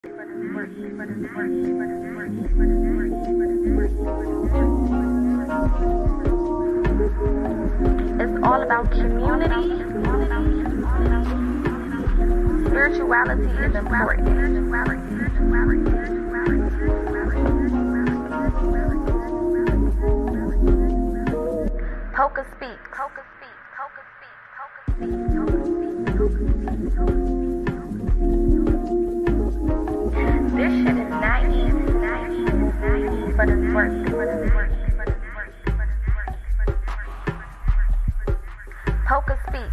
It's all about community. Spirituality is important. PocaSPEAKS. This shit is not easy, but it's worth it. PocaSPEAKS.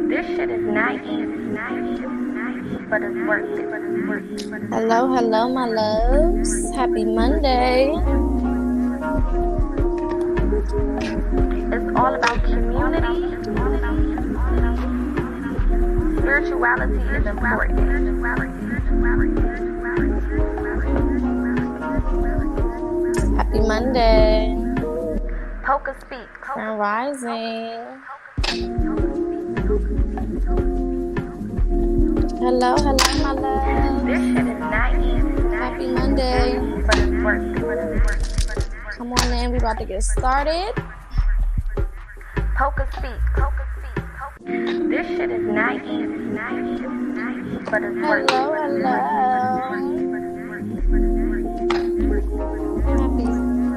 This shit is not easy, but it's worth it. Hello, my loves. Happy Monday. It's all about community. Spirituality is important. Happy Monday. PocaSPEAKS. Grand Rising. Hello, my loves. This shit is not easy. Happy Monday. But it's worth it. Come on in, we about to get started. PocaSPEAKS. This shit is not easy, but it's worth it. Hello.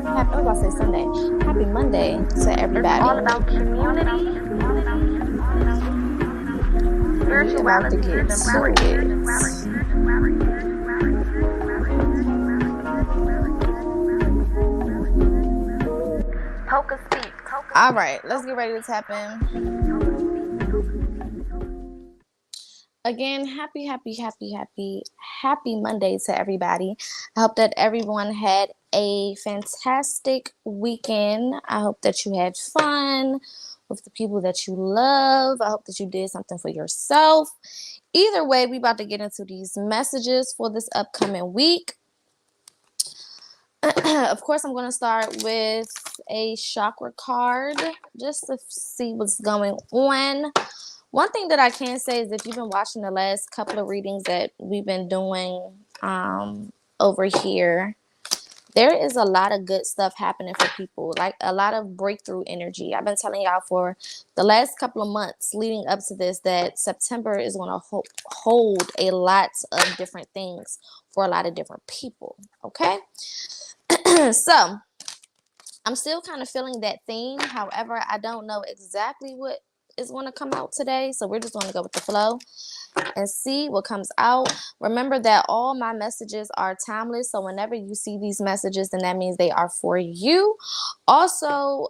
I was about to say Sunday. Happy Monday to everybody. It's all about community. About to Spirituality get is to important. PocaSPEAKS. All right, let's get ready to tap in. Again, happy Monday to everybody. I hope that everyone had a fantastic weekend. I hope that you had fun with the people that you love. I hope that you did something for yourself. Either way, we about to get into these messages for this upcoming week. Of course, I'm going to start with a chakra card just to see what's going on. One thing that I can say is if you've been watching the last couple of readings that we've been doing over here, there is a lot of good stuff happening for people, like a lot of breakthrough energy. I've been telling y'all for the last couple of months leading up to this that September is going to hold a lot of different things for a lot of different people, okay? So I'm still kind of feeling that theme. However, I don't know exactly what is going to come out today, so we're just going to go with the flow and see what comes out. Remember that all my messages are timeless, so whenever you see these messages, then that means they are for you. Also,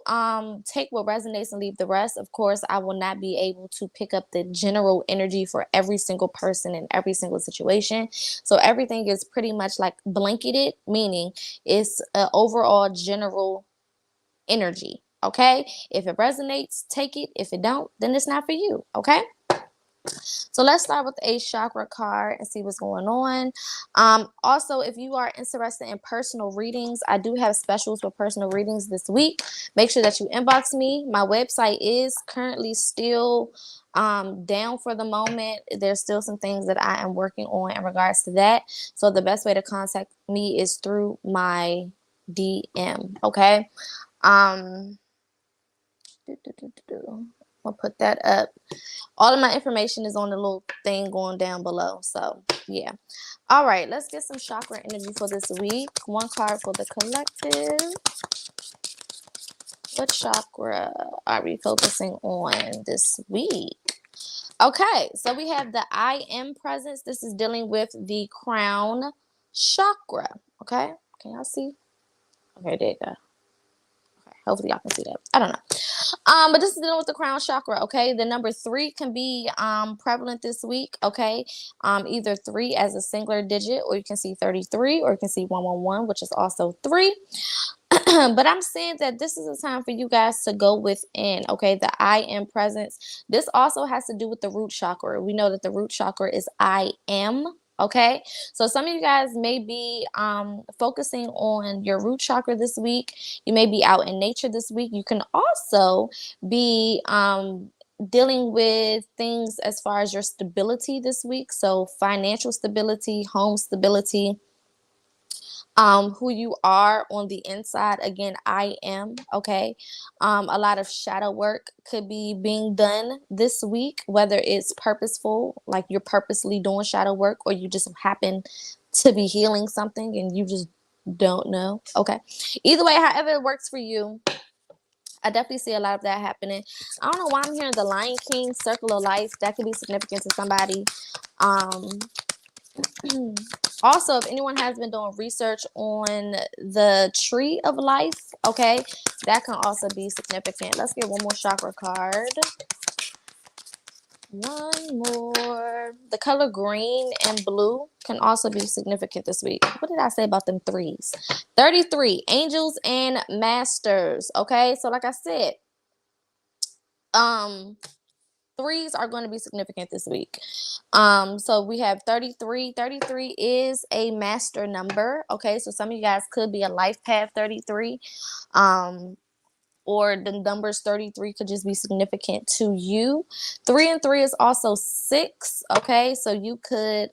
take what resonates and leave the rest. Of course, I will not be able to pick up the general energy for every single person in every single situation, so everything is pretty much like blanketed, meaning it's an overall general energy. Okay, if it resonates, take it. If it don't, then it's not for you. Okay, so let's start with a chakra card and see what's going on. Also, if you are interested in personal readings, I do have specials for personal readings this week. Make sure that you inbox me. My website is currently still down for the moment. There's still some things that I am working on in regards to that. So the best way to contact me is through my DM. Okay. I'll put that up. All of my information is on the little thing going down below. So yeah. All right, let's get some chakra energy for this week. One card for the collective. What chakra are we focusing on this week? Okay, so we have the I Am presence. This is dealing with the crown chakra. Okay, can y'all see? Okay, there you go. Hopefully y'all can see that. I don't know. But this is dealing with the crown chakra, okay? The number 3 can be prevalent this week, okay? Either 3 as a singular digit, or you can see 33, or you can see 111, which is also 3. But I'm saying that this is a time for you guys to go within, okay? The I Am presence. This also has to do with the root chakra. We know that the root chakra is I am. Okay, so some of you guys may be focusing on your root chakra this week. You may be out in nature this week. You can also be dealing with things as far as your stability this week. So financial stability, home stability, who you are on the inside. Again, I am, okay. A lot of shadow work could be being done this week, whether it's purposeful, like you're purposely doing shadow work, or you just happen to be healing something and you just don't know. Okay. Either way, however it works for you, I definitely see a lot of that happening. I don't know why I'm hearing the Lion King, Circle of Life. That could be significant to somebody. Um, Also, if anyone has been doing research on the tree of life, okay, that can also be significant. Let's get one more chakra card. One more. The color green and blue can also be significant this week. What did I say about them threes? 33, angels and masters. Okay, so like I said, threes are going to be significant this week. So we have 33. 33 is a master number. Okay, so some of you guys could be a life path 33. Or the numbers 33 could just be significant to you. 3 and 3 is also 6. Okay, so you could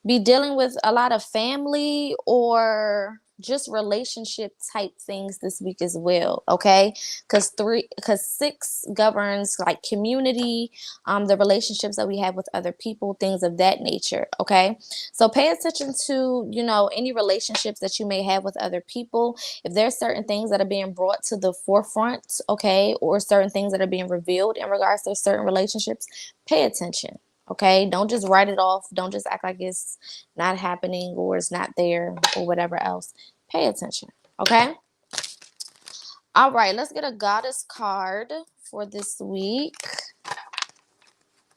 be dealing with a lot of family or just relationship type things this week as well, okay? Because 6 governs like community, the relationships that we have with other people, things of that nature, okay? So pay attention to, any relationships that you may have with other people. If there's certain things that are being brought to the forefront, okay, or certain things that are being revealed in regards to certain relationships, pay attention. Okay, don't just write it off. Don't just act like it's not happening or it's not there or whatever else. Pay attention. Okay. All right, let's get a goddess card for this week.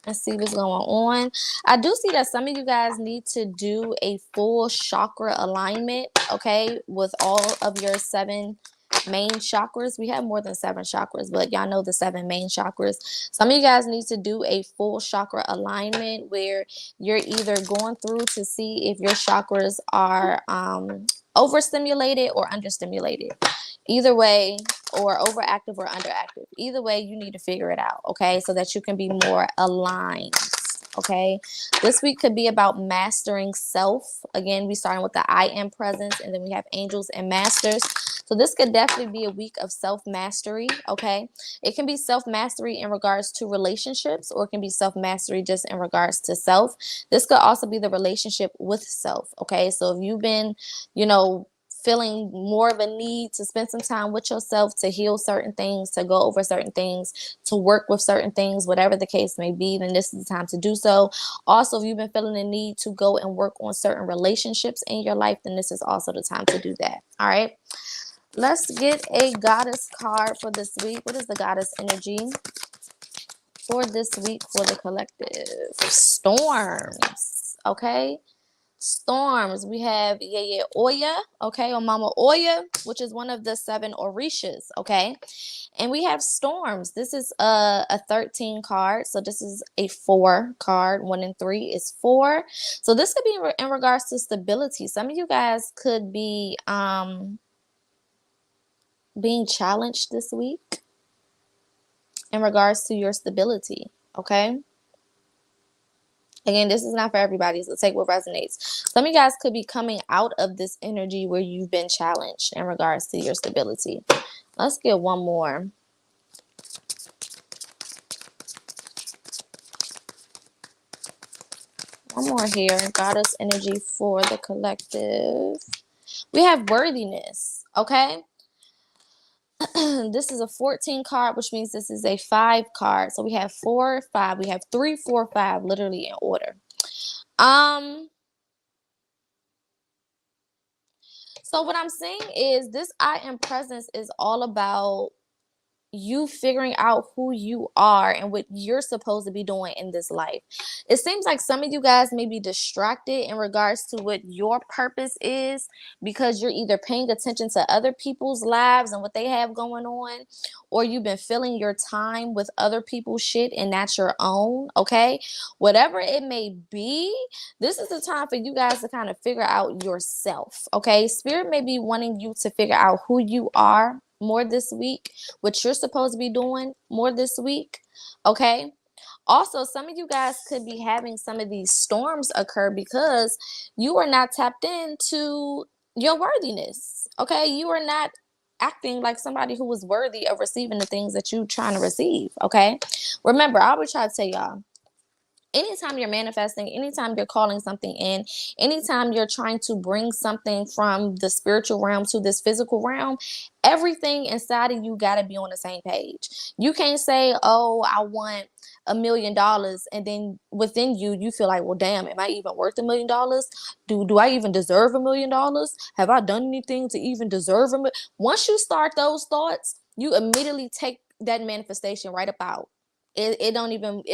Let's see what's going on. I do see that some of you guys need to do a full chakra alignment, okay, with all of your 7 main chakras. We have more than 7 chakras, but y'all know the 7 main chakras. Some of you guys need to do a full chakra alignment where you're either going through to see if your chakras are overstimulated or understimulated. Either way, or overactive or underactive. Either way, you need to figure it out, okay, so that you can be more aligned. Okay, this week could be about mastering self. Again, we starting with the I am presence, and then we have angels and masters. So this could definitely be a week of self-mastery, okay? It can be self-mastery in regards to relationships, or it can be self-mastery just in regards to self. This could also be the relationship with self, okay? So if you've been, feeling more of a need to spend some time with yourself, to heal certain things, to go over certain things, to work with certain things, whatever the case may be, then this is the time to do so. Also, if you've been feeling the need to go and work on certain relationships in your life, then this is also the time to do that. All right. Let's get a goddess card for this week. What is the goddess energy for this week for the collective? Storms. Okay. Storms. We have Yeye Oya, okay, or Mama Oya, which is one of the 7 Orishas, okay. And we have storms. This is a 13 card, so this is a 4 card. 1 and 3 is 4. So this could be in regards to stability. Some of you guys could be being challenged this week in regards to your stability, okay. Again, this is not for everybody, so take what resonates. Some of you guys could be coming out of this energy where you've been challenged in regards to your stability. Let's get one more. One more here. Goddess energy for the collective. We have worthiness, okay? This is a 14 card, which means this is a 5 card. So we have 4, 5. We have 3, 4, 5, literally in order. So what I'm saying is this I am presence is all about you figuring out who you are and what you're supposed to be doing in this life. It seems like some of you guys may be distracted in regards to what your purpose is because you're either paying attention to other people's lives and what they have going on, or you've been filling your time with other people's shit and not your own, okay? Whatever it may be, this is the time for you guys to kind of figure out yourself, okay? Spirit may be wanting you to figure out who you are, more this week, what you're supposed to be doing more this week, okay? Also, some of you guys could be having some of these storms occur because you are not tapped into your worthiness, okay? You are not acting like somebody who is worthy of receiving the things that you're trying to receive, okay? Remember, I always try to tell y'all, anytime you're manifesting, anytime you're calling something in, anytime you're trying to bring something from the spiritual realm to this physical realm, everything inside of you got to be on the same page. You can't say, oh, I want $1,000,000, and then within you, you feel like, well, damn, am I even worth $1,000,000? Do I even deserve $1,000,000? Have I done anything to even deserve $1,000,000? Once you start those thoughts, you immediately take that manifestation right up out. It don't even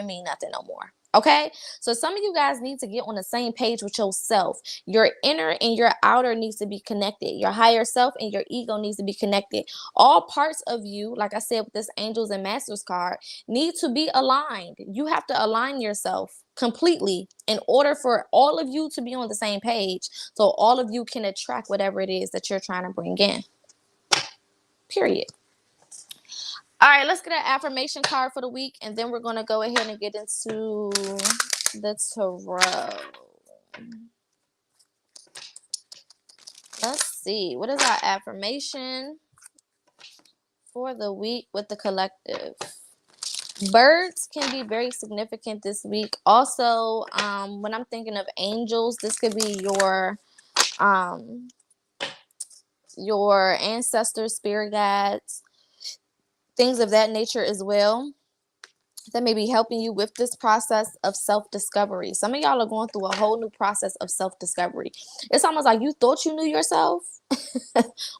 mean nothing no more. Okay, so some of you guys need to get on the same page with yourself. Your inner and your outer needs to be connected. Your higher self and your ego needs to be connected. All parts of you, like I said with this Angels and Masters card, need to be aligned. You have to align yourself completely in order for all of you to be on the same page, so all of you can attract whatever it is that you're trying to bring in. Period. All right, let's get an affirmation card for the week, and then we're going to go ahead and get into the tarot. Let's see. What is our affirmation for the week with the collective? Birds can be very significant this week. Also, when I'm thinking of angels, this could be your ancestors, spirit guides, things of that nature as well, that may be helping you with this process of self-discovery. Some of y'all are going through a whole new process of self-discovery. It's almost like you thought you knew yourself,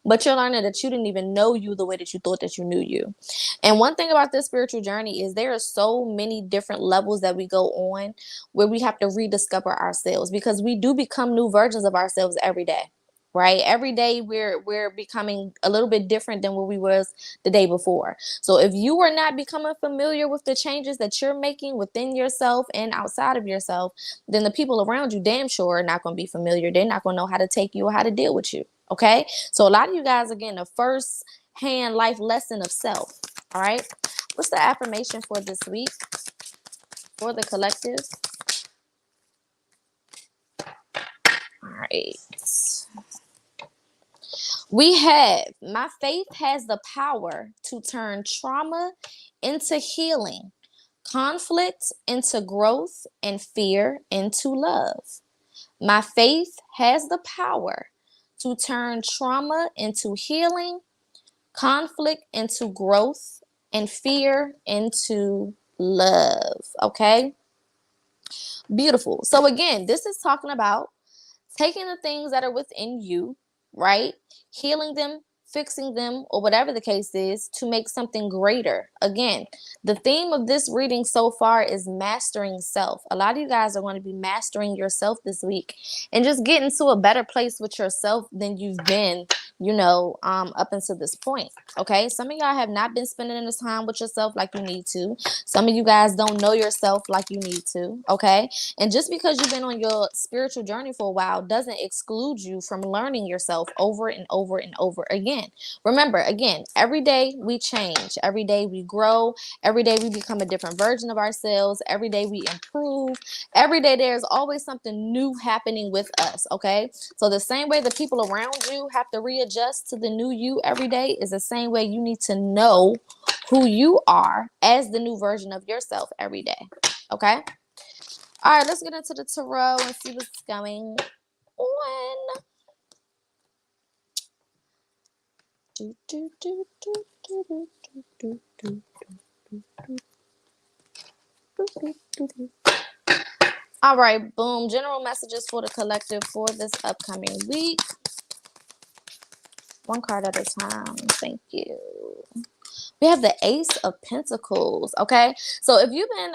but you're learning that you didn't even know you the way that you thought that you knew you. And one thing about this spiritual journey is there are so many different levels that we go on where we have to rediscover ourselves, because we do become new versions of ourselves every day. Right? Every day we're becoming a little bit different than what we was the day before. So if you are not becoming familiar with the changes that you're making within yourself and outside of yourself, then the people around you damn sure are not going to be familiar. They're not going to know how to take you or how to deal with you. Okay? So a lot of you guys are getting a first hand life lesson of self. All right? What's the affirmation for this week for the collective? All right. We have, my faith has the power to turn trauma into healing, conflict into growth, and fear into love. My faith has the power to turn trauma into healing, conflict into growth, and fear into love. Okay? Beautiful. So again, this is talking about taking the things that are within you, right? Healing them, fixing them, or whatever the case is, to make something greater. Again, the theme of this reading so far is mastering self. A lot of you guys are going to be mastering yourself this week and just getting to a better place with yourself than you've been, up until this point. Okay, some of y'all have not been spending this time with yourself like you need to. Some of you guys don't know yourself like you need to. Okay, and just because you've been on your spiritual journey for a while doesn't exclude you from learning yourself over and over and over again. Remember, again, every day we change, every day we grow, every day we become a different version of ourselves, every day we improve, every day there's always something new happening with us. Okay, so the same way the people around you have to readjust to the new you every day is the same way you need to know who you are as the new version of yourself every day. Okay. All right, let's get into the tarot and see what's going on. All right, boom. General messages for the collective for this upcoming week. One card at a time. Thank you. We have the Ace of Pentacles, okay? So if you've been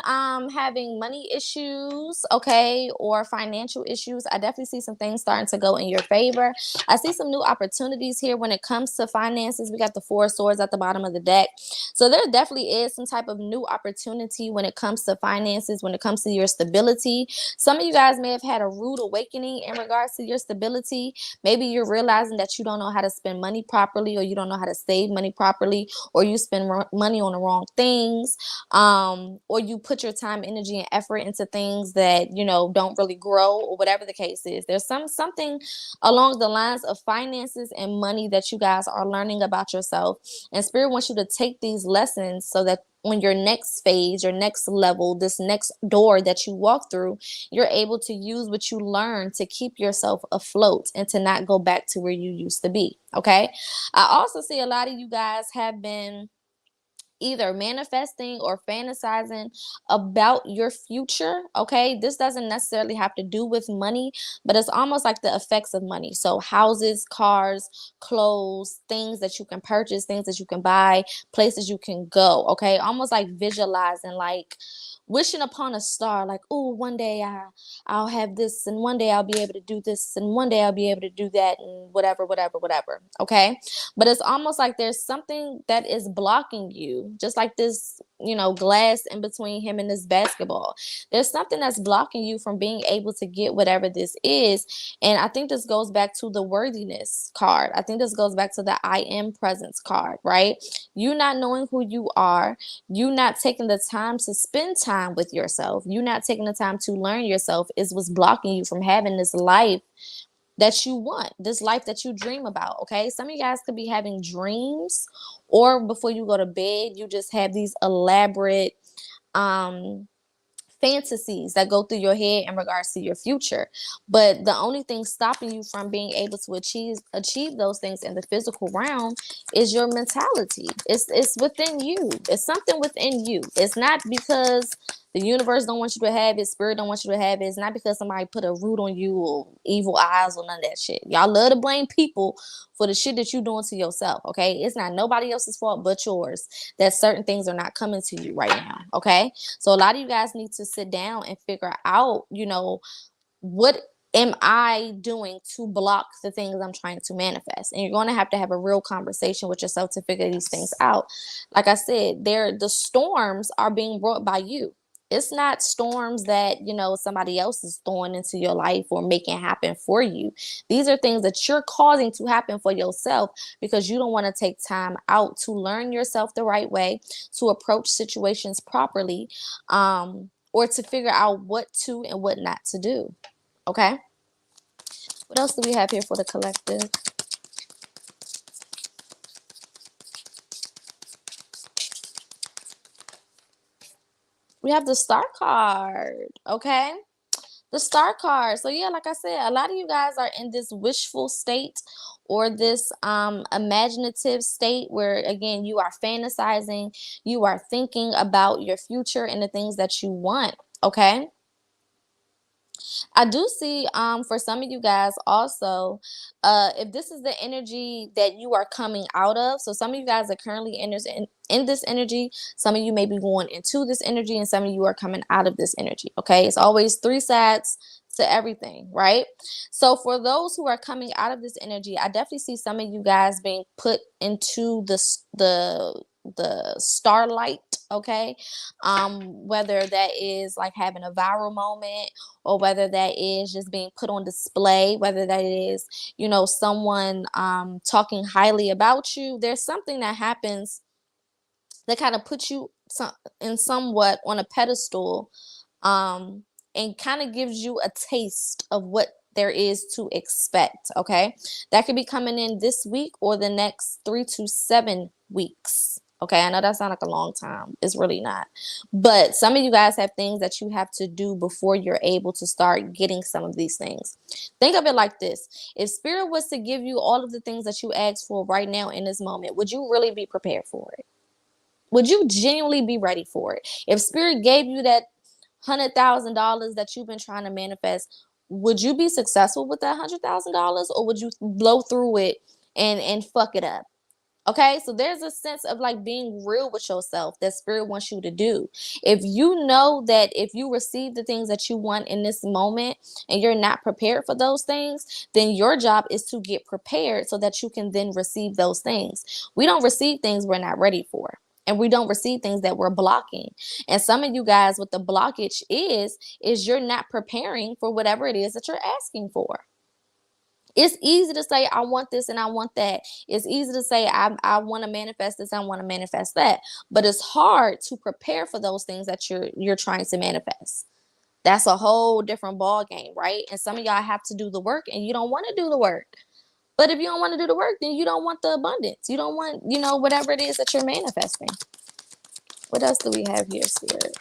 having money issues, okay, or financial issues, I definitely see some things starting to go in your favor. I see some new opportunities here when it comes to finances. We got the Four of Swords at the bottom of the deck. So there definitely is some type of new opportunity when it comes to finances, when it comes to your stability. Some of you guys may have had a rude awakening in regards to your stability. Maybe you're realizing that you don't know how to spend money properly, or you don't know how to save money properly, or you spend money on the wrong things, or you put your time, energy, and effort into things that don't really grow, or whatever the case is. There's something along the lines of finances and money that you guys are learning about yourself, and Spirit wants you to take these lessons so that on your next phase, your next level, this next door that you walk through, you're able to use what you learn to keep yourself afloat and to not go back to where you used to be. Okay. I also see a lot of you guys have been either manifesting or fantasizing about your future. Okay, this doesn't necessarily have to do with money, but it's almost like the effects of money. So houses, cars, clothes, things that you can purchase, things that you can buy, places you can go. Okay, almost like visualizing, like wishing upon a star, like, oh, one day I'll have this, and one day I'll be able to do this, and one day I'll be able to do that, and whatever, whatever, whatever. Okay, but it's almost like there's something that is blocking you, just like this, glass in between him and this basketball. There's something that's blocking you from being able to get whatever this is. And I think this goes back to the worthiness card. I think this goes back to the I am presence card, right? You not knowing who you are, you not taking the time to spend time with yourself, you not taking the time to learn yourself is what's blocking you from having this life that you want, this life that you dream about. Okay, some of you guys could be having dreams, or before you go to bed you just have these elaborate fantasies that go through your head in regards to your future. But the only thing stopping you from being able to achieve those things in the physical realm is your mentality. It's within you. It's something within you. It's not because the universe don't want you to have it, Spirit don't want you to have it. It's not because somebody put a root on you or evil eyes or none of that shit. Y'all love to blame people for the shit that you doing to yourself. Okay, it's not nobody else's fault but yours that certain things are not coming to you right now. Okay, so a lot of you guys need to sit down and figure out, what am I doing to block the things I'm trying to manifest? And you're going to have a real conversation with yourself to figure these things out. Like I said, the storms are being brought by you. It's not storms that, somebody else is throwing into your life or making happen for you. These are things that you're causing to happen for yourself because you don't want to take time out to learn yourself the right way, to approach situations properly, or to figure out what to and what not to do. Okay? What else do we have here for the collective? We have the Star card. Okay? The Star card. So yeah, like I said, a lot of you guys are in this wishful state or this imaginative state where, again, you are fantasizing, you are thinking about your future and the things that you want. Okay? I do see for some of you guys also, if this is the energy that you are coming out of, so some of you guys are currently in this energy, some of you may be going into this energy, and some of you are coming out of this energy. Okay, it's always three sides to everything, right? So for those who are coming out of this energy, I definitely see some of you guys being put into the starlight. Okay, whether that is like having a viral moment, or whether that is just being put on display, whether that is, someone talking highly about you. There's something that happens that kind of puts you in somewhat on a pedestal, um, and kind of gives you a taste of what there is to expect. Okay, that could be coming in this week or the next 3 to 7 weeks. Okay, I know that sounds like a long time. It's really not. But some of you guys have things that you have to do before you're able to start getting some of these things. Think of it like this. If Spirit was to give you all of the things that you asked for right now in this moment, would you really be prepared for it? Would you genuinely be ready for it? If Spirit gave you that $100,000 that you've been trying to manifest, would you be successful with that $100,000, or would you blow through it and fuck it up? Okay, so there's a sense of like being real with yourself that spirit wants you to do. If you know that if you receive the things that you want in this moment and you're not prepared for those things, then your job is to get prepared so that you can then receive those things. We don't receive things we're not ready for. And we don't receive things that we're blocking. And some of you guys, what the blockage is you're not preparing for whatever it is that you're asking for. It's easy to say I want this and I want that. It's easy to say I want to manifest this, I want to manifest that. But it's hard to prepare for those things that you're trying to manifest. That's a whole different ball game, right? And some of y'all have to do the work and you don't want to do the work. But if you don't want to do the work, then you don't want the abundance. You don't want, whatever it is that you're manifesting. What else do we have here, Spirit?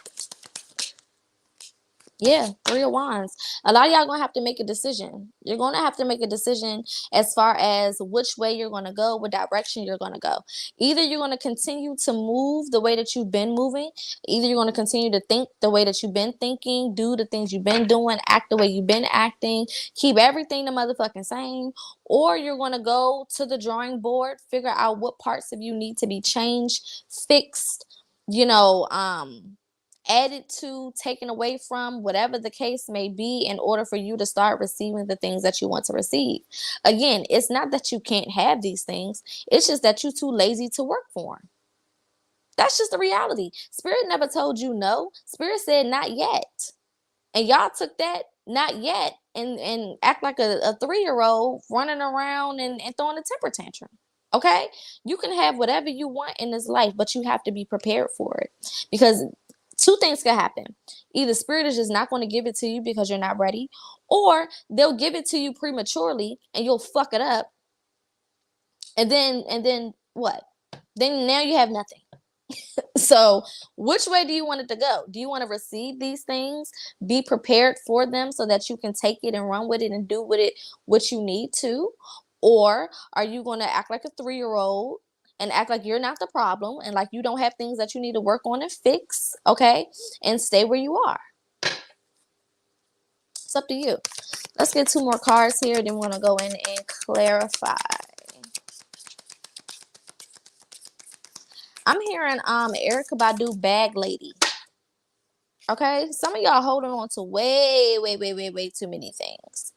Yeah, 3 of Wands. A lot of y'all gonna have to make a decision. You're gonna have to make a decision as far as which way you're gonna go, what direction you're gonna go. Either you're gonna continue to move the way that you've been moving, either you're gonna continue to think the way that you've been thinking, do the things you've been doing, act the way you've been acting, keep everything the motherfucking same, or you're gonna go to the drawing board, figure out what parts of you need to be changed, fixed, added to, taken away from, whatever the case may be, in order for you to start receiving the things that you want to receive. Again, it's not that you can't have these things, it's just that you're too lazy to work for them. That's just the reality. Spirit never told you no. Spirit said not yet. And y'all took that not yet and act like a 3-year-old running around and throwing a temper tantrum. Okay? You can have whatever you want in this life, but you have to be prepared for it. Because 2 things can happen. Either spirit is just not going to give it to you because you're not ready, or they'll give it to you prematurely and you'll fuck it up. And then what? Then now you have nothing. So which way do you want it to go? Do you want to receive these things, be prepared for them so that you can take it and run with it and do with it what you need to? Or are you going to act like a 3-year-old and act like you're not the problem and like you don't have things that you need to work on and fix, okay? And stay where you are. It's up to you. Let's get 2 more cards here, then we're going to go in and clarify. I'm hearing Erykah Badu, Bag Lady. Okay? Some of y'all holding on to way too many things.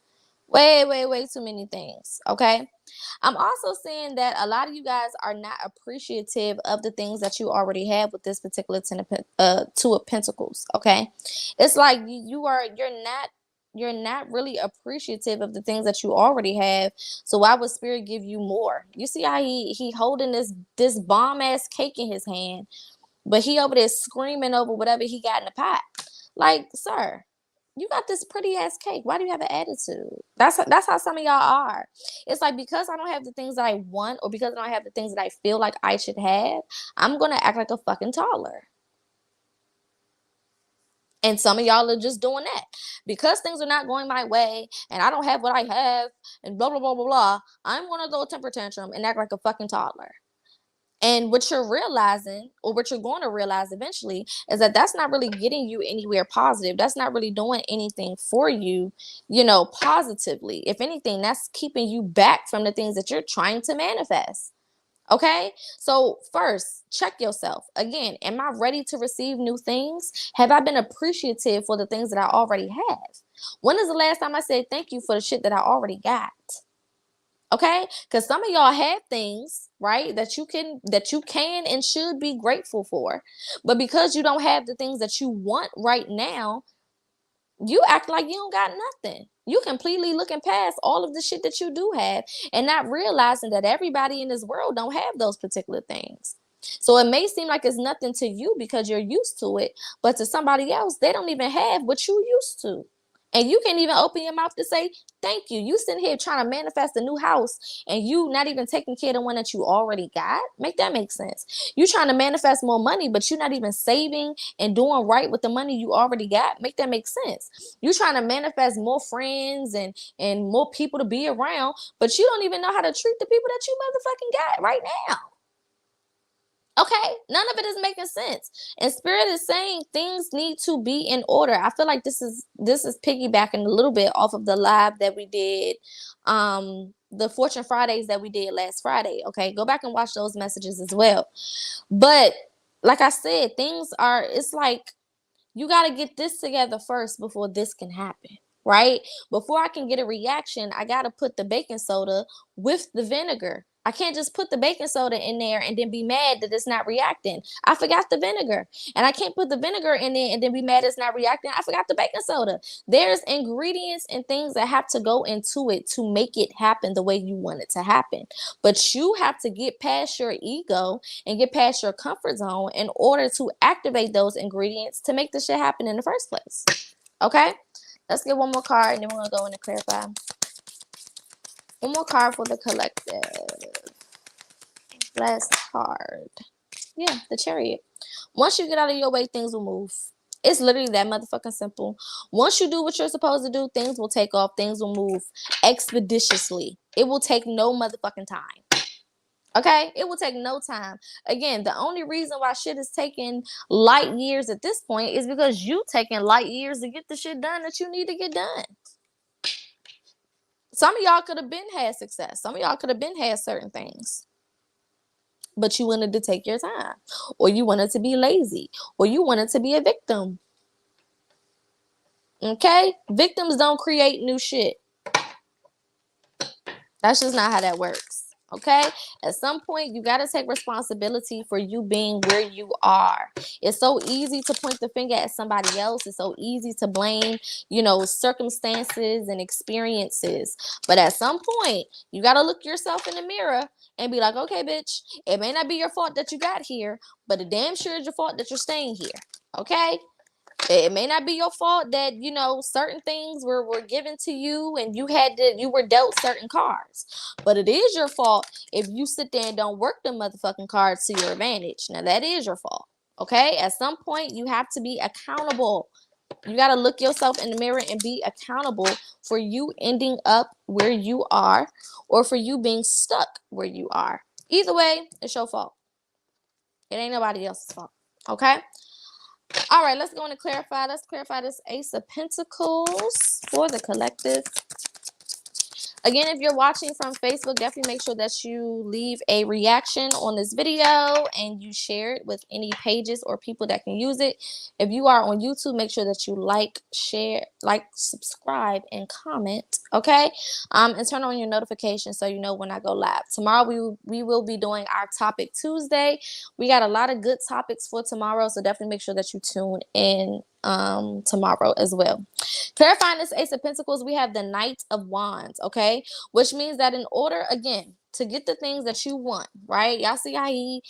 Way too many things. Okay? I'm also seeing that a lot of you guys are not appreciative of the things that you already have with this particular 2 of Pentacles. Okay? It's like you're not really appreciative of the things that you already have. So why would spirit give you more? You see how he holding this bomb ass cake in his hand, but he over there screaming over whatever he got in the pot. Like, sir, you got this pretty ass cake. Why do you have an attitude? That's how some of y'all are. It's like, because I don't have the things that I want, or because I don't have the things that I feel like I should have, I'm gonna act like a fucking toddler. And some of y'all are just doing that. Because things are not going my way and I don't have what I have and blah, blah, blah, blah, blah, I'm going to throw a temper tantrum and act like a fucking toddler. And what you're realizing, or what you're going to realize eventually, is that that's not really getting you anywhere positive. That's not really doing anything for you, positively. If anything, that's keeping you back from the things that you're trying to manifest. Okay, so first, check yourself. Again, am I ready to receive new things? Have I been appreciative for the things that I already have? When is the last time I said thank you for the shit that I already got? Okay, because some of y'all have things, right, that you can and should be grateful for, but because you don't have the things that you want right now, you act like you don't got nothing. You completely looking past all of the shit that you do have and not realizing that everybody in this world don't have those particular things. So it may seem like it's nothing to you because you're used to it, but to somebody else, they don't even have what you used to. And you can't even open your mouth to say thank you. You sitting here trying to manifest a new house and you not even taking care of the one that you already got. Make that make sense. You trying to manifest more money, but you're not even saving and doing right with the money you already got. Make that make sense. You trying to manifest more friends and more people to be around, but you don't even know how to treat the people that you motherfucking got right now. Okay, none of it is making sense. And spirit is saying things need to be in order. I feel like this is piggybacking a little bit off of the live that we did the Fortune Fridays that we did last Friday. Okay, go back and watch those messages as well. But like I said, it's like you got to get this together first before this can happen, right? Before I can get a reaction, I got to put the baking soda with the vinegar. I can't just put the baking soda in there and then be mad that it's not reacting. I forgot the vinegar. And I can't put the vinegar in there and then be mad it's not reacting. I forgot the baking soda. There's ingredients and things that have to go into it to make it happen the way you want it to happen. But you have to get past your ego and get past your comfort zone in order to activate those ingredients to make the shit happen in the first place. Okay? Let's get one more card and then we're going to go in and clarify. One more card for the collective. Last card. Yeah, the Chariot. Once you get out of your way, things will move. It's literally that motherfucking simple. Once you do what you're supposed to do, things will take off. Things will move expeditiously. It will take no motherfucking time. Okay? It will take no time. Again, the only reason why shit is taking light years at this point is because you taking light years to get the shit done that you need to get done. Some of y'all could have been had success. Some of y'all could have been had certain things. But you wanted to take your time. Or you wanted to be lazy. Or you wanted to be a victim. Okay? Victims don't create new shit. That's just not how that works. Okay? At some point, you got to take responsibility for you being where you are. It's so easy to point the finger at somebody else. It's so easy to blame, circumstances and experiences. But at some point, you got to look yourself in the mirror and be like, okay, bitch, it may not be your fault that you got here, but it damn sure is your fault that you're staying here. Okay? It may not be your fault that, certain things were given to you and you were dealt certain cards. But it is your fault if you sit there and don't work the motherfucking cards to your advantage. Now, that is your fault. Okay? At some point, you have to be accountable. You got to look yourself in the mirror and be accountable for you ending up where you are or for you being stuck where you are. Either way, it's your fault. It ain't nobody else's fault. Okay? All right, let's go in and clarify. Let's clarify this Ace of Pentacles for the collective. Again, if you're watching from Facebook, definitely make sure that you leave a reaction on this video and you share it with any pages or people that can use it. If you are on YouTube, make sure that you share, subscribe, and comment, okay? And turn on your notifications so you know when I go live. Tomorrow, we will be doing our Topic Tuesday. We got a lot of good topics for tomorrow, so definitely make sure that you tune in tomorrow as well. Clarifying this Ace of Pentacles, we have the Knight of Wands, okay? Which means that in order, again, to get the things that you want, right? Y'all see how he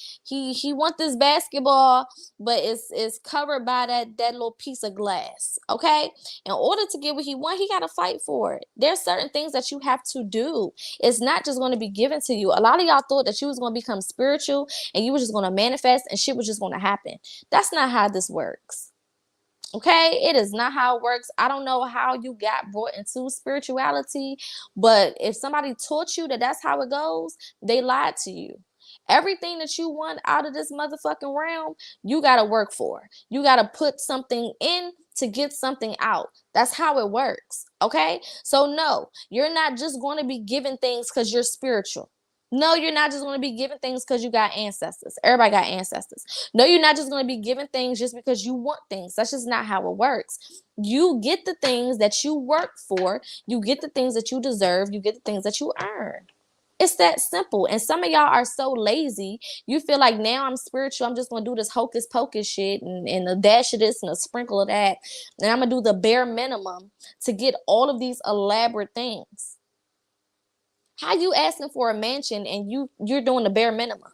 want this basketball, but it's covered by that little piece of glass, okay? In order to get what he want, he got to fight for it. There's certain things that you have to do. It's not just going to be given to you. A lot of y'all thought that you was going to become spiritual and you were just going to manifest and shit was just going to happen. That's not how this works. Okay, it is not how it works. I don't know how you got brought into spirituality, but if somebody taught you that that's how it goes, they lied to you. Everything that you want out of this motherfucking realm, you got to work for. You got to put something in to get something out. That's how it works. Okay, so no, you're not just going to be given things because you're spiritual. No, you're not just going to be given things because you got ancestors. Everybody got ancestors. No, you're not just going to be given things just because you want things. That's just not how it works. You get the things that you work for. You get the things that you deserve. You get the things that you earn. It's that simple. And some of y'all are so lazy. You feel like now I'm spiritual. I'm just going to do this hocus pocus shit and a dash of this and a sprinkle of that. And I'm going to do the bare minimum to get all of these elaborate things. How you asking for a mansion and you're doing the bare minimum?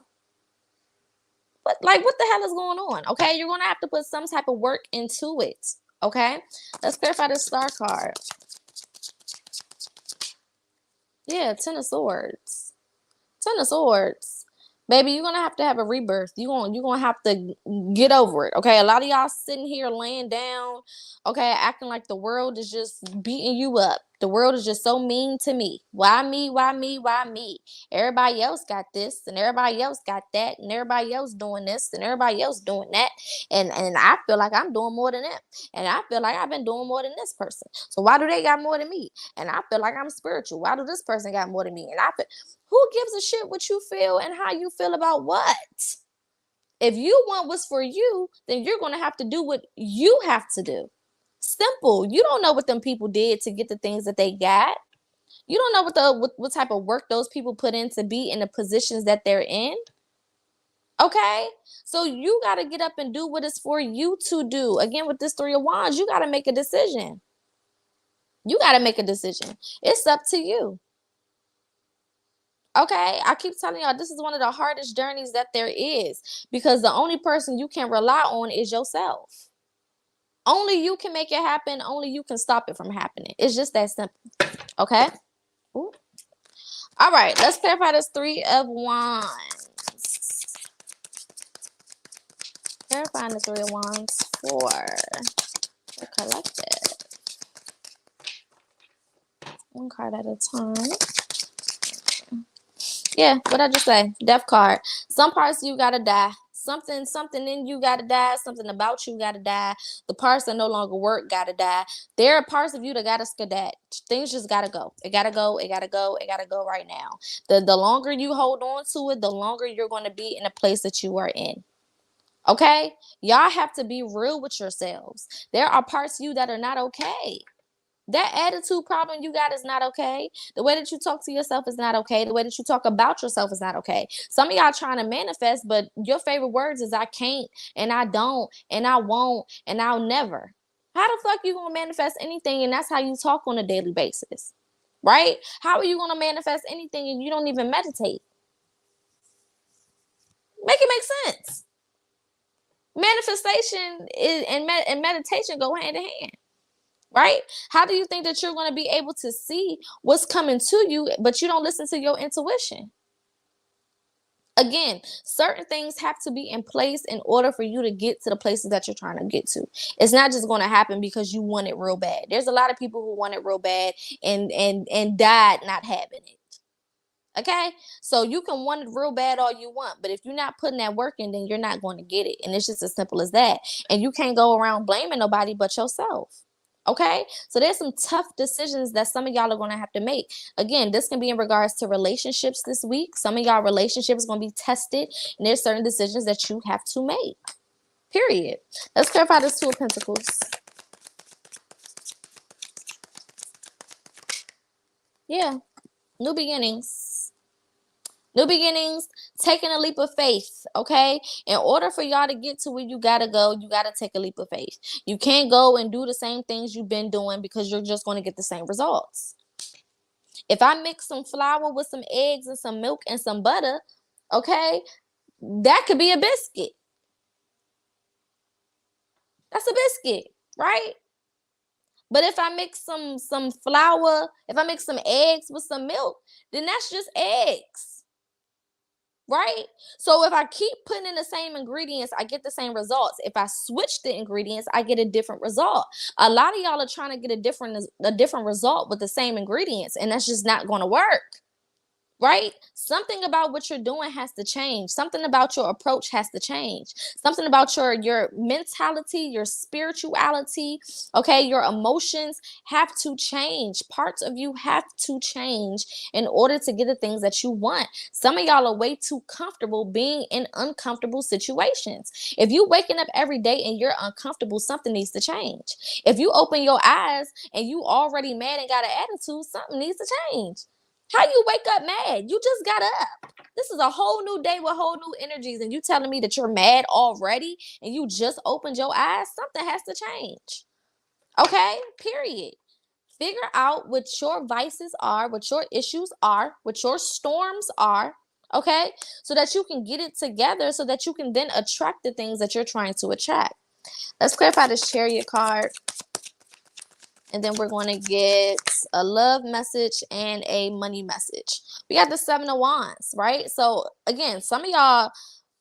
But what the hell is going on? Okay, you're gonna have to put some type of work into it. Okay, let's clarify the Star card. Yeah, Ten of Swords. Ten of Swords. Baby, you're gonna have to have a rebirth. You're gonna have to get over it. Okay, a lot of y'all sitting here laying down, okay, acting like the world is just beating you up. The world is just so mean to me. Why me? Why me? Why me? Everybody else got this, and everybody else got that, and everybody else doing this, and everybody else doing that. And I feel like I'm doing more than them. And I feel like I've been doing more than this person. So why do they got more than me? And I feel like I'm spiritual. Why do this person got more than me? And I feel, who gives a shit what you feel and how you feel about what? If you want what's for you, then you're going to have to do what you have to do. Simple. You don't know what them people did to get the things that they got. You don't know what type of work those people put in to be in the positions that they're in. Okay? So you got to get up and do what is for you to do. Again, with this 3 of Wands, you got to make a decision. You got to make a decision. It's up to you. Okay? I keep telling y'all, this is one of the hardest journeys that there is, because the only person you can rely on is yourself. Only you can make it happen. Only you can stop it from happening. It's just that simple. Okay? Ooh. All right. Let's clarify this 3 of Wands. Clarifying the 3 of Wands for the collective. One card at a time. Yeah, what I just say? Death card. Some parts of you gotta die. Something in you gotta die. Something about you gotta die. The parts that no longer work gotta die. There are parts of you that gotta skedat. Things just gotta go. It gotta go. It gotta go. It gotta go right now. The longer you hold on to it, the longer you're going to be in a place that you are in. Okay? Y'all have to be real with yourselves. There are parts of you that are not okay. That attitude problem you got is not okay. The way that you talk to yourself is not okay. The way that you talk about yourself is not okay. Some of y'all trying to manifest, but your favorite words is I can't, and I don't, and I won't, and I'll never. How the fuck you gonna manifest anything and that's how you talk on a daily basis? Right? How are you gonna manifest anything and you don't even meditate? Make it make sense. Manifestation and meditation go hand in hand. Right? How do you think that you're going to be able to see what's coming to you, but you don't listen to your intuition? Again, certain things have to be in place in order for you to get to the places that you're trying to get to. It's not just going to happen because you want it real bad. There's a lot of people who want it real bad and died not having it. Okay? So you can want it real bad all you want, but if you're not putting that work in, then you're not going to get it. And it's just as simple as that. And you can't go around blaming nobody but yourself. Okay, so there's some tough decisions that some of y'all are going to have to make. Again, this can be in regards to relationships this week. Some of y'all relationships going to be tested, and there's certain decisions that you have to make. Period. Let's clarify this 2 of Pentacles. Yeah, new beginnings. New beginnings, taking a leap of faith, okay? In order for y'all to get to where you gotta go, you gotta take a leap of faith. You can't go and do the same things you've been doing because you're just going to get the same results. If I mix some flour with some eggs and some milk and some butter, okay, that could be a biscuit. That's a biscuit, right? But if I mix some flour, if I mix some eggs with some milk, then that's just eggs. Right? So if I keep putting in the same ingredients, I get the same results. If I switch the ingredients, I get a different result. A lot of y'all are trying to get a different result with the same ingredients, and that's just not going to work. Right? Something about what you're doing has to change. Something about your approach has to change. Something about your mentality, your spirituality, okay, your emotions have to change. Parts of you have to change in order to get the things that you want. Some of y'all are way too comfortable being in uncomfortable situations. If you waking up every day and you're uncomfortable, something needs to change. If you open your eyes and you already mad and got an attitude, something needs to change. How you wake up mad? You just got up. This is a whole new day with whole new energies, and you telling me that you're mad already and you just opened your eyes? Something has to change. Okay? Period. Figure out what your vices are, what your issues are, what your storms are, okay? So that you can get it together so that you can then attract the things that you're trying to attract. Let's clarify this Chariot card. And then we're going to get a love message and a money message. We got the 7 of Wands, right? So, again, some of y'all,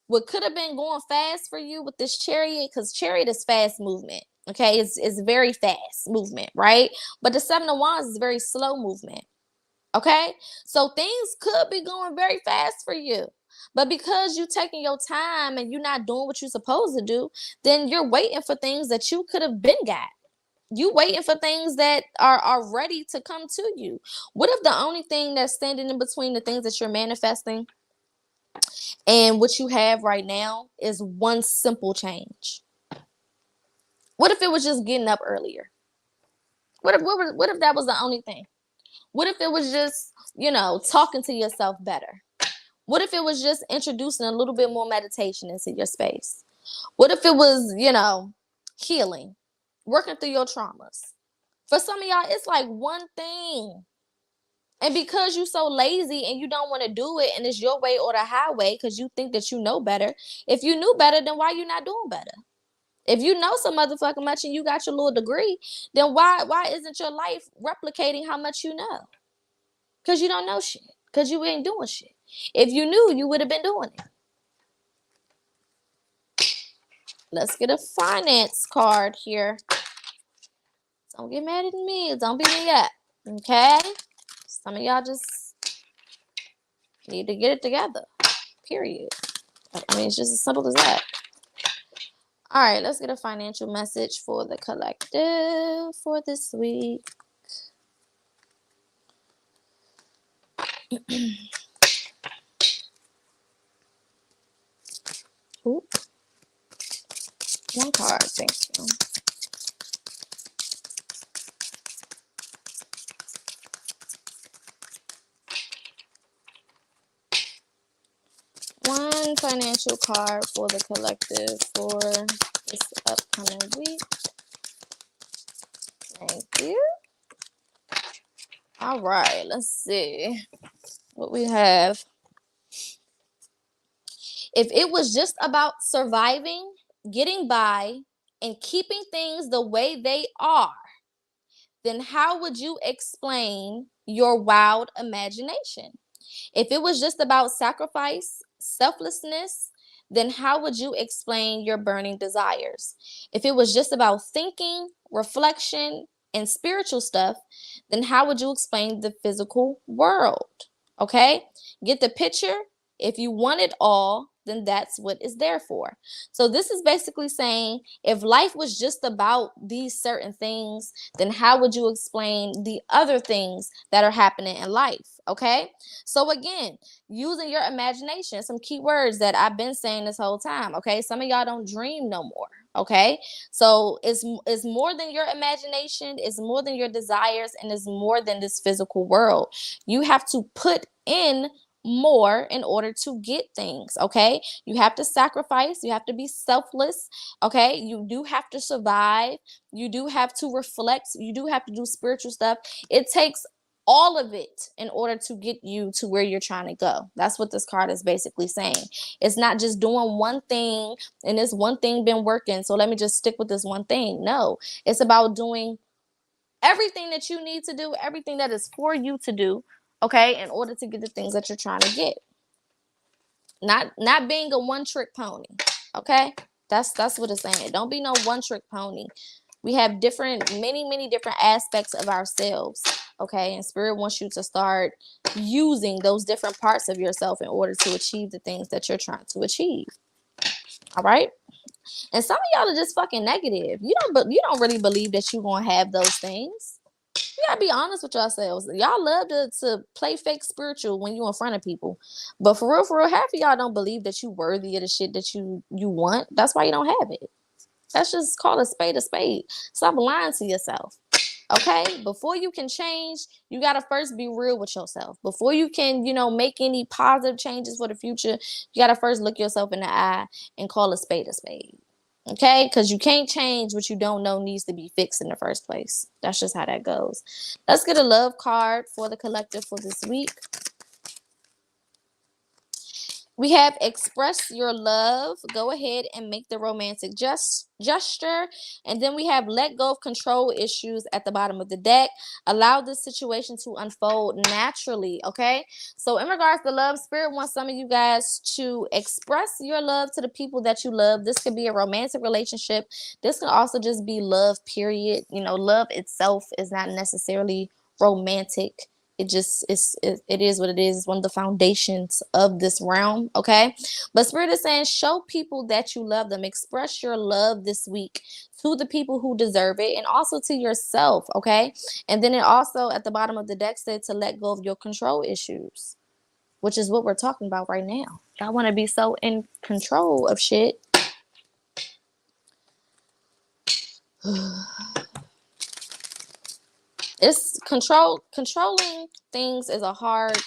what could have been going fast for you with this Chariot, because Chariot is fast movement. Okay, it's very fast movement, right? But the Seven of Wands is very slow movement. Okay, so things could be going very fast for you, but because you taking your time and you're not doing what you're supposed to do, then you're waiting for things that you could have been got. You waiting for things that are ready to come to you. What if the only thing that's standing in between the things that you're manifesting and what you have right now is one simple change? What if it was just getting up earlier? What if that was the only thing? What if it was just, talking to yourself better? What if it was just introducing a little bit more meditation into your space? What if it was, healing, working through your traumas? For some of y'all, it's like one thing. And because you're so lazy and you don't want to do it and it's your way or the highway because you think that you know better, if you knew better, then why you not doing better? If you know so motherfucking much and you got your little degree, then why isn't your life replicating how much you know? Because you don't know shit. Because you ain't doing shit. If you knew, you would have been doing it. Let's get a finance card here. Don't get mad at me. Don't beat me up. Okay? Some of y'all just need to get it together. Period. I mean, it's just as simple as that. All right, let's get a financial message for the collective for this week. Ooh. One card, thank you. One financial card for the collective for this upcoming week. Thank you. All right, let's see what we have. If it was just about surviving, getting by, and keeping things the way they are, then how would you explain your wild imagination? If it was just about sacrifice, selflessness, then how would you explain your burning desires? If it was just about thinking, reflection, and spiritual stuff, then how would you explain the physical world? Okay? Get the picture? If you want it all, then that's what it's there for. So this is basically saying if life was just about these certain things, then how would you explain the other things that are happening in life? Okay? So again, using your imagination, some key words that I've been saying this whole time. Okay? Some of y'all don't dream no more. Okay? So it's more than your imagination, it's more than your desires, and it's more than this physical world. You have to put in more in order to get things. Okay, you have to sacrifice, you have to be selfless. Okay, you do have to survive, you do have to reflect, you do have to do spiritual stuff. It takes all of it in order to get you to where you're trying to go. That's what this card is basically saying. It's not just doing one thing and this one thing been working, so let me just stick with this one thing. No, it's about doing everything that you need to do, everything that is for you to do, okay, in order to get the things that you're trying to get. Not being a one-trick pony, okay? That's what it's saying. Don't be no one-trick pony. We have many different aspects of ourselves, okay? And Spirit wants you to start using those different parts of yourself in order to achieve the things that you're trying to achieve. All right? And some of y'all are just fucking negative. You don't really believe that you're gonna have those things. You gotta be honest with yourselves. Y'all love to play fake spiritual when you in front of people, but for real, half of y'all don't believe that you worthy of the shit that you want. That's why you don't have it. That's just call a spade a spade. Stop lying to yourself. Okay, before you can change, you gotta first be real with yourself. Before you can, make any positive changes for the future, you gotta first look yourself in the eye and call a spade a spade. Okay, because you can't change what you don't know needs to be fixed in the first place. That's just how that goes. Let's get a love card for the collective for this week. We have express your love. Go ahead and make the romantic gesture. And then we have let go of control issues at the bottom of the deck. Allow this situation to unfold naturally. Okay. So, in regards to love, Spirit wants some of you guys to express your love to the people that you love. This could be a romantic relationship. This can also just be love, period. You know, love itself is not necessarily romantic. It just it is what it is. It's one of the foundations of this realm. Okay, but Spirit is saying show people that you love them. Express your love this week to the people who deserve it, and also to yourself. Okay, and then it also at the bottom of the deck said to let go of your control issues, which is what we're talking about right now. I want to be so in control of shit. It's controlling things is a hard,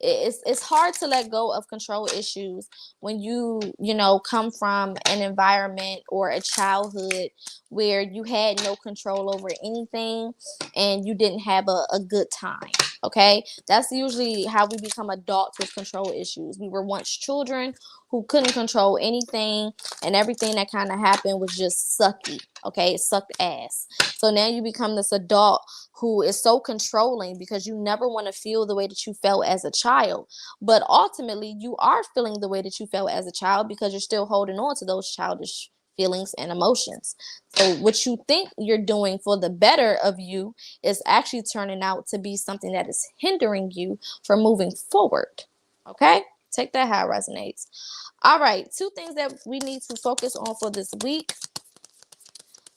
it's hard to let go of control issues when you know come from an environment or a childhood where you had no control over anything and you didn't have a good time. Okay, that's usually how we become adults with control issues. We were once children who couldn't control anything, and everything that kind of happened was just sucky. Okay, it sucked ass. So now you become this adult who is so controlling because you never want to feel the way that you felt as a child. But ultimately, you are feeling the way that you felt as a child because you're still holding on to those childish feelings and emotions. So what you think you're doing for the better of you is actually turning out to be something that is hindering you from moving forward. Okay? Take that how it resonates. All right, 2 things that we need to focus on for this week.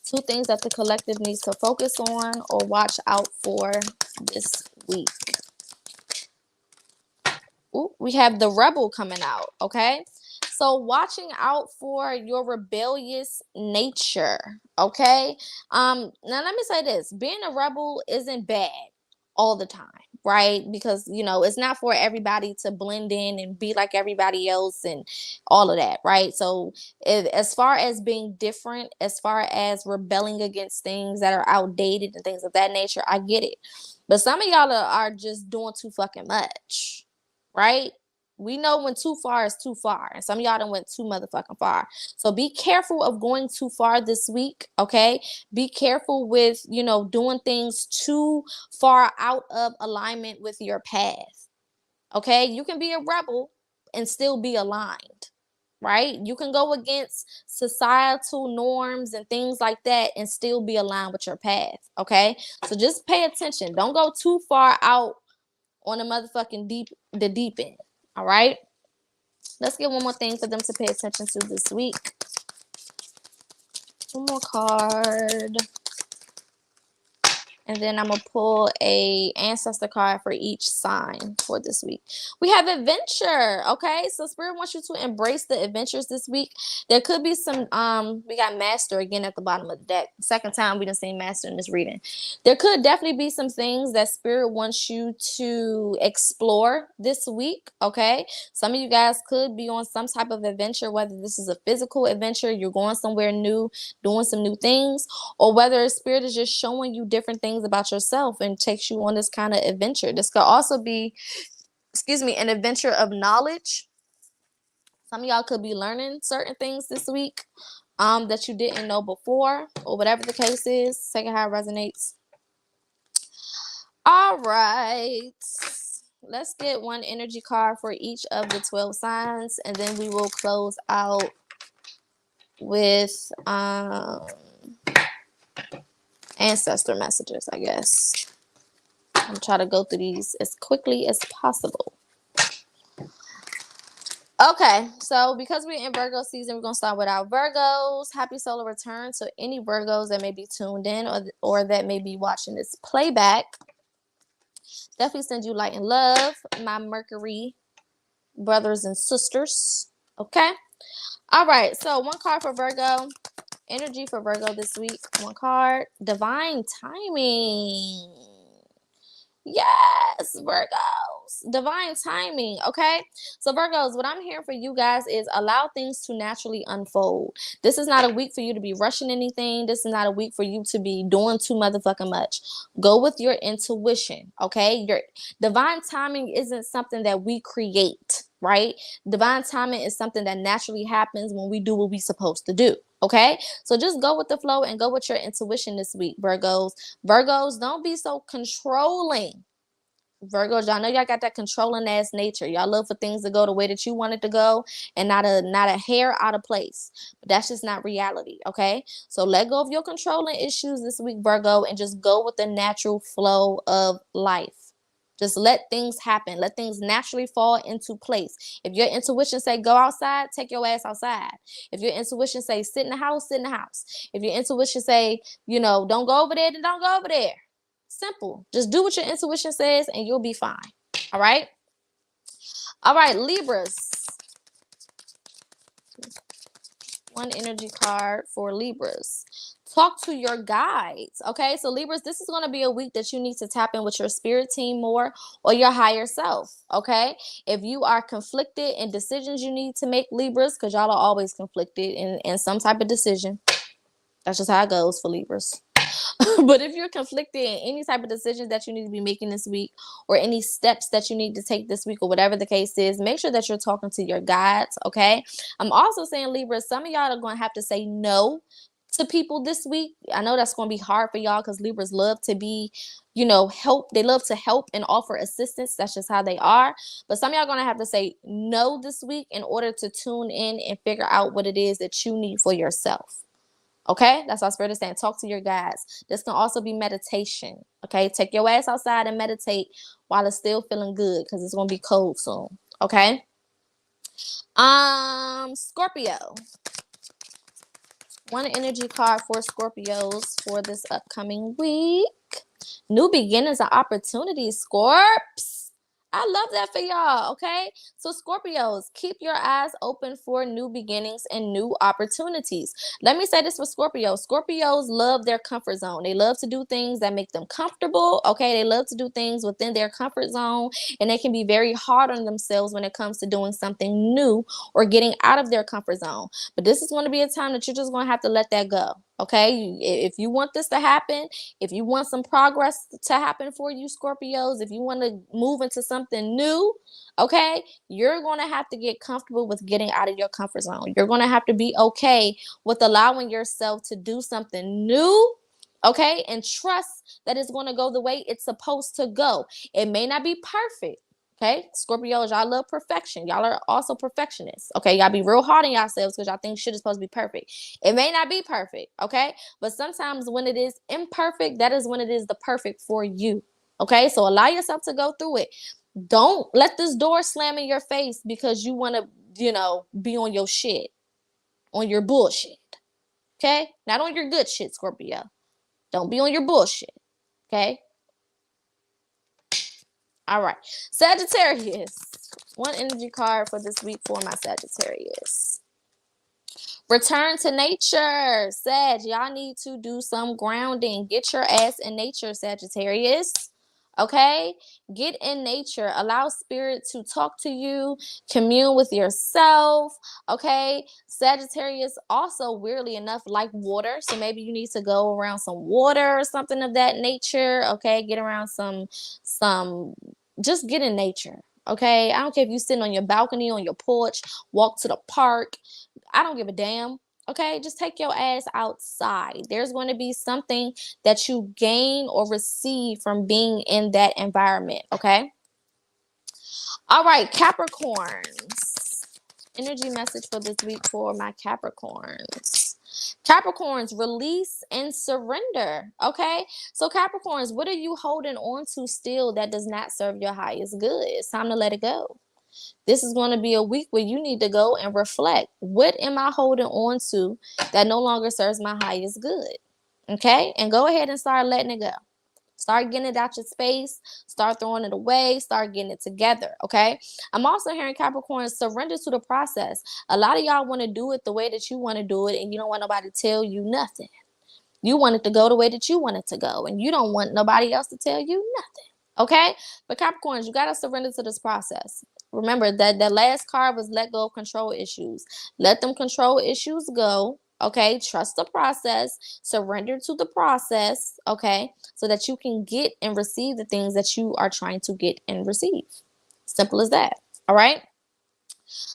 2 things that the collective needs to focus on or watch out for this week. Ooh, we have the rebel coming out, okay? So watching out for your rebellious nature, okay? Now let me say this. Being a rebel isn't bad all the time, right? Because, you know, it's not for everybody to blend in and be like everybody else and all of that, right? So as far as being different, as far as rebelling against things that are outdated and things of that nature, I get it. But some of y'all are just doing too fucking much, right? We know when too far is too far, and some of y'all done went too motherfucking far. So be careful of going too far this week, okay? Be careful with, you know, doing things too far out of alignment with your path, okay? You can be a rebel and still be aligned, right? You can go against societal norms and things like that and still be aligned with your path, okay? So just pay attention. Don't go too far out on the motherfucking deep end. All right. Let's get one more thing for them to pay attention to this week. One more card. And then I'm going to pull a ancestor card for each sign for this week. We have adventure. Okay. So Spirit wants you to embrace the adventures this week. There could be some, we got master again at the bottom of the deck. Second time we done seen master in this reading. There could definitely be some things that Spirit wants you to explore this week. Okay. Some of you guys could be on some type of adventure, whether this is a physical adventure, you're going somewhere new, doing some new things, or whether Spirit is just showing you different things about yourself and takes you on this kind of adventure. This could also be, an adventure of knowledge. Some of y'all could be learning certain things this week that you didn't know before, or whatever the case is. Take it how it resonates. All right. Let's get one energy card for each of the 12 signs, and then we will close out with ancestor messages, I guess. I'm trying to go through these as quickly as possible. Okay, so because we're in Virgo season, we're going to start with our Virgos. Happy solar return to any Virgos that may be tuned in or that may be watching this playback. Definitely send you light and love, my Mercury brothers and sisters. Okay? All right, so one card for Virgo. Energy for Virgo this week. One card. Divine timing. Yes, Virgos. Divine timing. Okay. So, Virgos, what I'm hearing for you guys is allow things to naturally unfold. This is not a week for you to be rushing anything. This is not a week for you to be doing too motherfucking much. Go with your intuition. Okay. Your divine timing isn't something that we create. right? Divine timing is something that naturally happens when we do what we're supposed to do. Okay, so just go with the flow and go with your intuition this week, Virgos. Virgos, don't be so controlling. Virgos, y'all know y'all got that controlling ass nature. Y'all love for things to go the way that you want it to go and not a hair out of place. But that's just not reality, okay? So let go of your controlling issues this week, Virgo, and just go with the natural flow of life. Just let things happen. Let things naturally fall into place. If your intuition say go outside, take your ass outside. If your intuition say sit in the house, sit in the house. If your intuition say, don't go over there, then don't go over there. Simple. Just do what your intuition says and you'll be fine. All right? All right, Libras. One energy card for Libras. Talk to your guides. Okay, so Libras, this is going to be a week that you need to tap in with your spirit team more or your higher self. Okay, if you are conflicted in decisions you need to make, Libras, because y'all are always conflicted in some type of decision. That's just how it goes for Libras. But if you're conflicted in any type of decisions that you need to be making this week or any steps that you need to take this week or whatever the case is, make sure that you're talking to your guides, okay? I'm also saying, Libra, some of y'all are going to have to say no to people this week. I know that's going to be hard for y'all because Libras love to be, help. They love to help and offer assistance. That's just how they are. But some of y'all are going to have to say no this week in order to tune in and figure out what it is that you need for yourself. Okay, that's what Spirit is saying. Talk to your guides. This can also be meditation. Okay, take your ass outside and meditate while it's still feeling good because it's gonna be cold soon. Okay. Scorpio. One energy card for Scorpios for this upcoming week. New beginnings and opportunities, Scorps. I love that for y'all, okay? So Scorpios, keep your eyes open for new beginnings and new opportunities. Let me say this for Scorpios. Scorpios love their comfort zone. They love to do things that make them comfortable, okay? They love to do things within their comfort zone, and they can be very hard on themselves when it comes to doing something new or getting out of their comfort zone. But this is going to be a time that you're just going to have to let that go, okay? If you want this to happen, if you want some progress to happen for you, Scorpios, if you want to move into something new, okay, you're going to have to get comfortable with getting out of your comfort zone. You're going to have to be okay with allowing yourself to do something new, okay, and trust that it's going to go the way it's supposed to go. It may not be perfect. Okay, Scorpios, y'all love perfection. Y'all are also perfectionists. Okay, y'all be real hard on yourselves because y'all think shit is supposed to be perfect. It may not be perfect, okay? But sometimes when it is imperfect, that is when it is the perfect for you. Okay, so allow yourself to go through it. Don't let this door slam in your face because you want to, be on your shit, on your bullshit. Okay, not on your good shit, Scorpio. Don't be on your bullshit. Okay. All right, Sagittarius. One energy card for this week for my Sagittarius. Return to nature. Sag, y'all need to do some grounding. Get your ass in nature, Sagittarius. Okay? Get in nature. Allow spirit to talk to you. Commune with yourself. Okay? Sagittarius also, weirdly enough, like water. So maybe you need to go around some water or something of that nature. Okay? Get around some just get in nature. Okay? I don't care if you're sitting on your balcony, on your porch, walk to the park. I don't give a damn. Okay, just take your ass outside. There's going to be something that you gain or receive from being in that environment. Okay. All right, Capricorns. Energy message for this week for my Capricorns. Capricorns, release and surrender. Okay, so Capricorns, what are you holding on to still that does not serve your highest good? It's time to let it go. This is going to be a week where you need to go and reflect. What am I holding on to that no longer serves my highest good? Okay, and go ahead and start letting it go. Start getting it out your space. Start throwing it away. Start getting it together. Okay. I'm also hearing Capricorn, surrender to the process. A lot of y'all want to do it the way that you want to do it, and you don't want nobody to tell you nothing. You want it to go the way that you want it to go, and you don't want nobody else to tell you nothing. Okay. But Capricorns, you got to surrender to this process. Remember that the last card was let go of control issues. Let them control issues go. Okay, trust the process, surrender to the process, okay, so that you can get and receive the things that you are trying to get and receive. Simple as that. All right.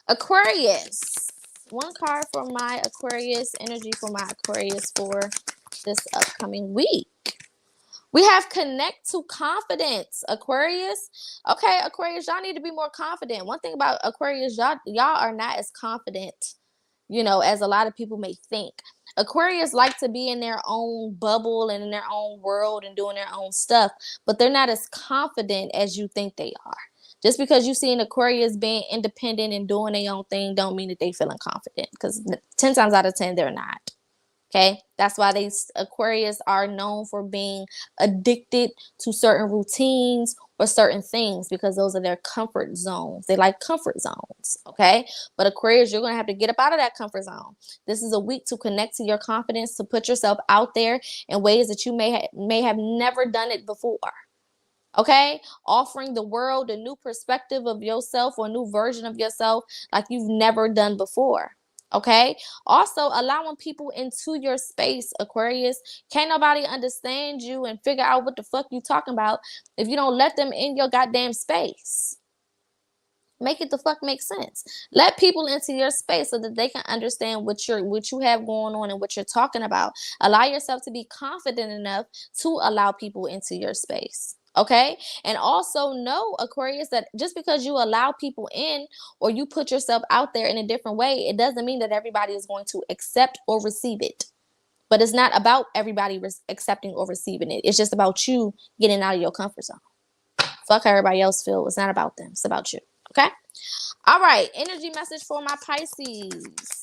Aquarius. One card for my Aquarius, energy for my Aquarius for this upcoming week. We have connect to confidence, Aquarius. Okay, Aquarius, y'all need to be more confident. One thing about Aquarius, y'all are not as confident, as a lot of people may think. Aquarius like to be in their own bubble and in their own world and doing their own stuff, but they're not as confident as you think they are. Just because you see an Aquarius being independent and doing their own thing don't mean that they feeling confident, because 10 times out of 10, they're not. Okay, that's why these Aquarius are known for being addicted to certain routines or certain things, because those are their comfort zones. They like comfort zones. Okay, but Aquarius, you're going to have to get up out of that comfort zone. This is a week to connect to your confidence, to put yourself out there in ways that you may have never done it before. Okay, offering the world a new perspective of yourself or a new version of yourself like you've never done before. Okay, also allowing people into your space, Aquarius. Can't nobody understand you and figure out what the fuck you talking about if you don't let them in your goddamn space. Make it the fuck make sense. Let people into your space so that they can understand what you have going on and what you're talking about. Allow yourself to be confident enough to allow people into your space. Okay, and also know, Aquarius, that just because you allow people in or you put yourself out there in a different way, it doesn't mean that everybody is going to accept or receive it. But it's not about everybody accepting or receiving it. It's just about you getting out of your comfort zone. Fuck how everybody else feels. It's not about them. It's about you. Okay? All right. Energy message for my Pisces.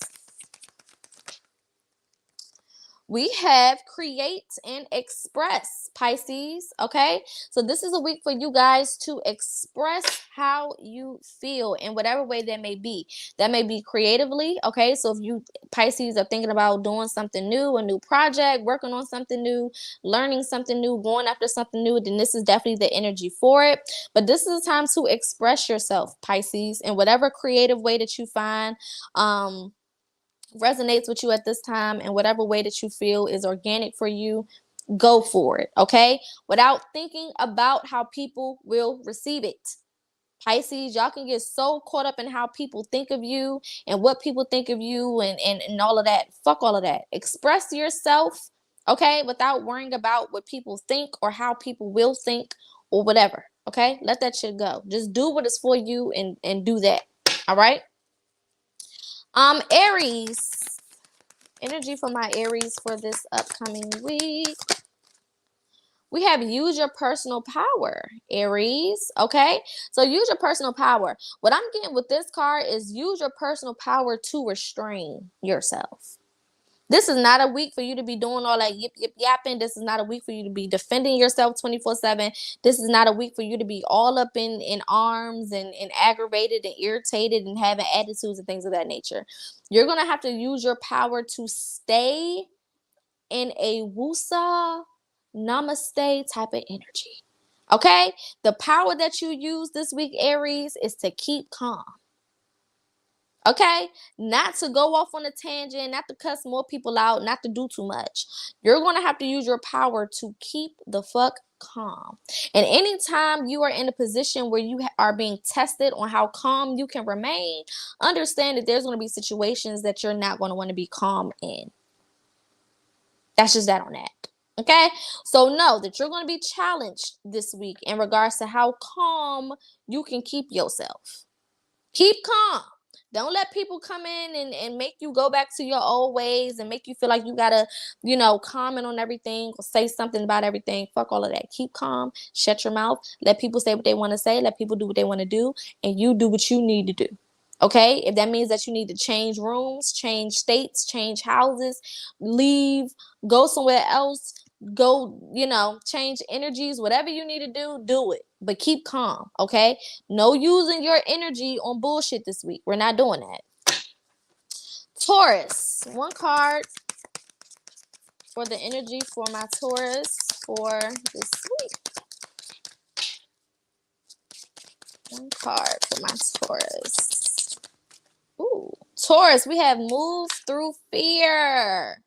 We have create and express, Pisces. Okay, so this is a week for you guys to express how you feel in whatever way that may be. That may be creatively. Okay, so if you Pisces are thinking about doing something new, a new project, working on something new, learning something new, going after something new, then this is definitely the energy for it. But this is a time to express yourself, Pisces, in whatever creative way that you find resonates with you at this time, and whatever way that you feel is organic for you, go for it. Okay, without thinking about how people will receive it. Pisces, y'all can get so caught up in how people think of you and what people think of you and all of that. Fuck all of that. Express yourself, okay, without worrying about what people think or how people will think or whatever. Okay, let that shit go. Just do what is for you and do that. All right. Aries. Energy for my Aries for this upcoming week. We have use your personal power, Aries. Okay, so use your personal power. What I'm getting with this card is use your personal power to restrain yourself. This is not a week for you to be doing all that yip yapping. This is not a week for you to be defending yourself 24/7. This is not a week for you to be all up in arms and aggravated and irritated and having attitudes and things of that nature. You're gonna have to use your power to stay in a wusa namaste type of energy. Okay, the power that you use this week, Aries, is to keep calm. Okay, not to go off on a tangent, not to cuss more people out, not to do too much. You're going to have to use your power to keep the fuck calm. And anytime you are in a position where you are being tested on how calm you can remain, understand that there's going to be situations that you're not going to want to be calm in. That's just that on that. Okay, so know that you're going to be challenged this week in regards to how calm you can keep yourself. Keep calm. Don't let people come in and make you go back to your old ways and make you feel like you gotta, comment on everything or say something about everything. Fuck all of that. Keep calm. Shut your mouth. Let people say what they want to say. Let people do what they want to do. And you do what you need to do. Okay? If that means that you need to change rooms, change states, change houses, leave, go somewhere else, go, change energies, whatever you need to do it. But keep calm, okay? No using your energy on bullshit this week. We're not doing that. Taurus. One card for the energy for my Taurus for this week. One card for my Taurus. Ooh. Taurus, we have move through fear.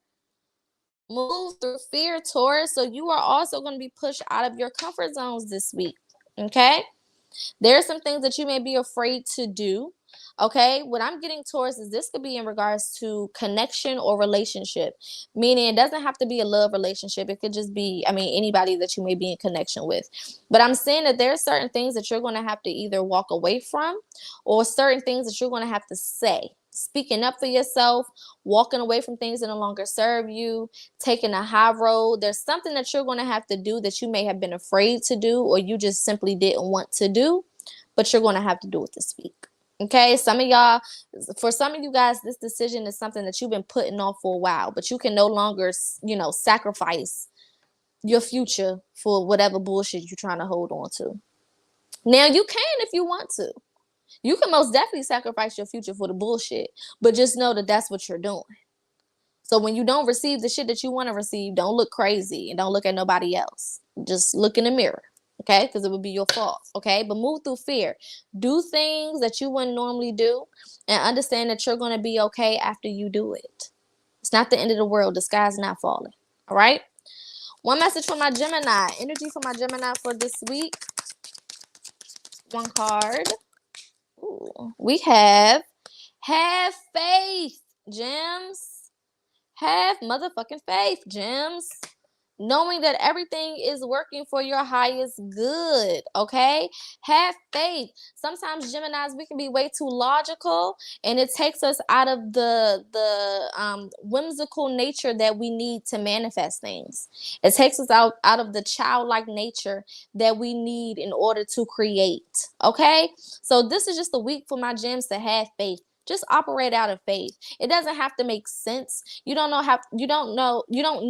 Move through fear, Taurus. So you are also going to be pushed out of your comfort zones this week. Okay? There are some things that you may be afraid to do. Okay, what I'm getting towards is this could be in regards to connection or relationship, meaning it doesn't have to be a love relationship. It could just be, I mean, anybody that you may be in connection with. But I'm saying that there are certain things that you're going to have to either walk away from, or certain things that you're going to have to say. Speaking up for yourself, walking away from things that no longer serve you, taking a high road. There's something that you're going to have to do that you may have been afraid to do, or you just simply didn't want to do, but you're going to have to do it this week. Okay, some of y'all, for some of you guys, this decision is something that you've been putting off for a while, but you can no longer, sacrifice your future for whatever bullshit you're trying to hold on to. Now, you can if you want to. You can most definitely sacrifice your future for the bullshit, but just know that that's what you're doing. So when you don't receive the shit that you want to receive, don't look crazy and don't look at nobody else. Just look in the mirror. Okay, because it would be your fault. Okay, but move through fear. Do things that you wouldn't normally do, and understand that you're going to be okay after you do it. It's not the end of the world. The sky's not falling. All right. One message for my Gemini. Energy for my Gemini for this week. One card. Ooh, we have faith, Gems. Have motherfucking faith, Gems. Knowing that everything is working for your highest good, okay? Have faith. Sometimes Geminis, we can be way too logical, and it takes us out of the whimsical nature that we need to manifest things. It takes us out of the childlike nature that we need in order to create, okay? So this is just a week for my gems to have faith. Just operate out of faith. It doesn't have to make sense. You don't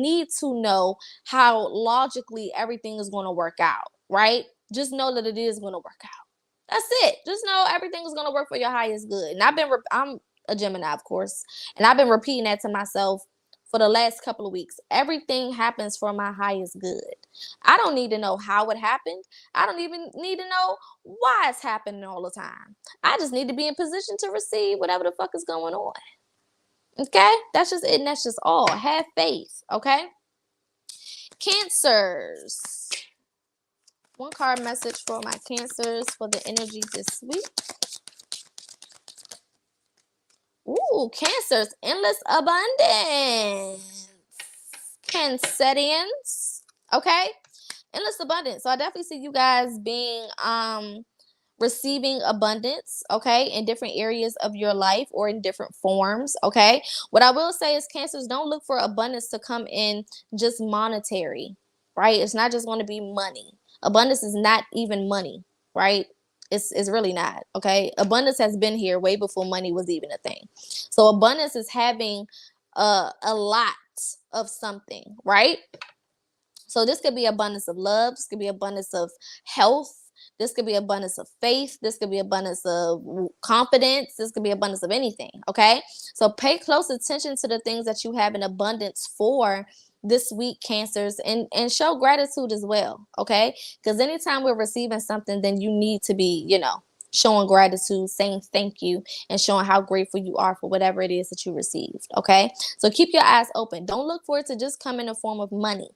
need to know how logically everything is going to work out, right? Just know that it is going to work out. That's it. Just know everything is going to work for your highest good. And I'm a Gemini, of course, and I've been repeating that to myself for the last couple of weeks. Everything happens for my highest good. I don't need to know how it happened. I don't even need to know why it's happening all the time. I just need to be in position to receive whatever the fuck is going on. Okay? That's just it, and that's just all. Have faith, okay? Cancers. One card message for my Cancers for the energy this week. Ooh, Cancers, endless abundance. Cancerians, okay? Endless abundance. So I definitely see you guys being receiving abundance, okay, in different areas of your life or in different forms, okay? What I will say is, Cancers, don't look for abundance to come in just monetary, right? It's not just going to be money. Abundance is not even money, right? It's really not, okay? Abundance has been here way before money was even a thing. So abundance is having a lot of something, right? So this could be abundance of love. This could be abundance of health. This could be abundance of faith. This could be abundance of confidence. This could be abundance of anything, okay? So pay close attention to the things that you have in abundance for this week, Cancers, and show gratitude as well, okay? Because anytime we're receiving something, then you need to be, showing gratitude, saying thank you, and showing how grateful you are for whatever it is that you received, okay? So keep your eyes open. Don't look for it to just come in the form of money.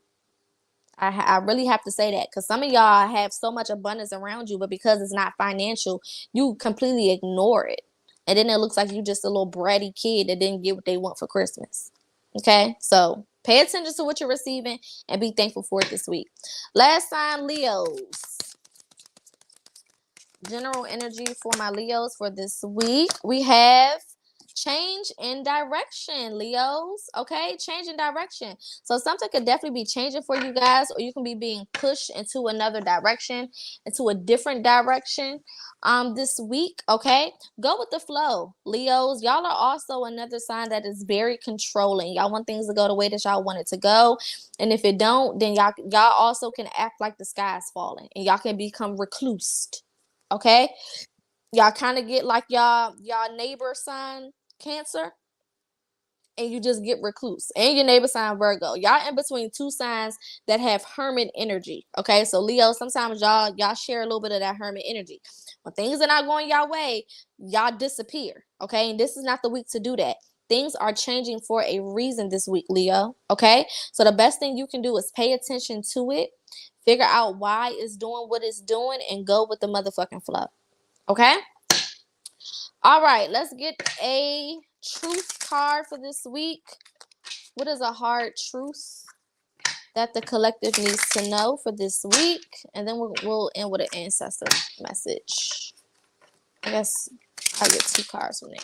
I really have to say that, because some of y'all have so much abundance around you, but because it's not financial, you completely ignore it. And then it looks like you just a little bratty kid that didn't get what they want for Christmas. Okay? So pay attention to what you're receiving and be thankful for it this week. Last sign, Leos. General energy for my Leos for this week. We have change in direction, Leos. Okay, change in direction. So something could definitely be changing for you guys, or you can be being pushed into another direction, into a different direction this week. Okay, go with the flow, Leos. Y'all are also another sign that is very controlling. Y'all want things to go the way that y'all want it to go, and if it don't, then y'all also can act like the sky is falling, and y'all can become reclused. Okay, y'all kind of get like y'all neighbor sign Cancer, and you just get recluse, and your neighbor sign Virgo. Y'all in between two signs that have hermit energy. Okay, so Leo, sometimes y'all share a little bit of that hermit energy. When things are not going y'all way, y'all disappear. Okay, and this is not the week to do that. Things are changing for a reason this week, Leo. Okay, so the best thing you can do is pay attention to it, Figure out why it's doing what it's doing and go with the motherfucking flow. Okay? All right, let's get a truth card for this week. What is a hard truth that the collective needs to know for this week? And then we'll end with an ancestor message. I guess I'll get 2 cards from there.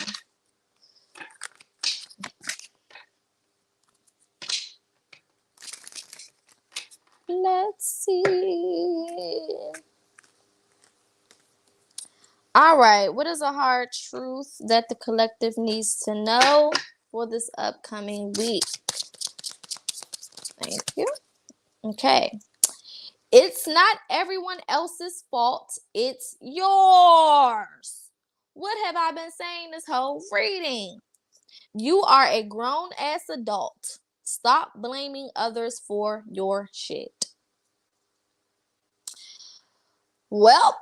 Let's see. All right. What is a hard truth that the collective needs to know for this upcoming week? Thank you. Okay. It's not everyone else's fault. It's yours. What have I been saying this whole reading? You are a grown-ass adult. Stop blaming others for your shit. Well,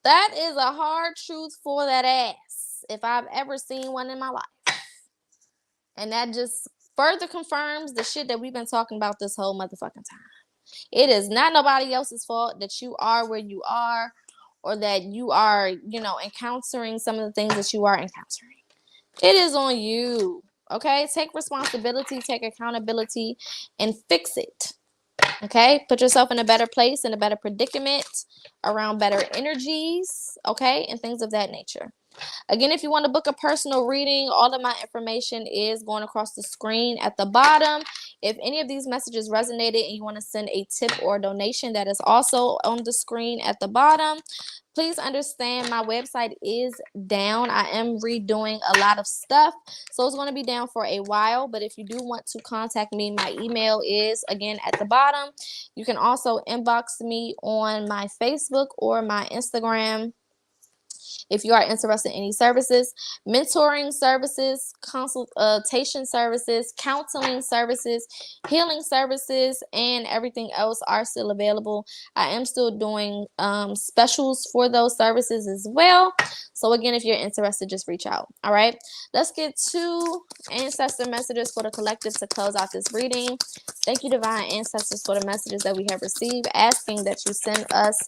that is a hard truth for that ass, if I've ever seen one in my life. And that just further confirms the shit that we've been talking about this whole motherfucking time. It is not nobody else's fault that you are where you are, or that you are, encountering some of the things that you are encountering. It is on you. Okay? Take responsibility, take accountability, and fix it. Okay? Put yourself in a better place, in a better predicament, around better energies, okay? And things of that nature. Again, if you want to book a personal reading, all of my information is going across the screen at the bottom. If any of these messages resonated and you want to send a tip or a donation, that is also on the screen at the bottom. Please understand my website is down. I am redoing a lot of stuff, so it's going to be down for a while. But if you do want to contact me, my email is, again, at the bottom. You can also inbox me on my Facebook or my Instagram if you are interested in any services. Mentoring services, consultation services, counseling services, healing services, and everything else are still available. I am still doing specials for those services as well. So again, if you're interested, just reach out. All right, let's get 2 ancestor messages for the collective to close out this reading. Thank you, divine ancestors, for the messages that we have received, asking that you send us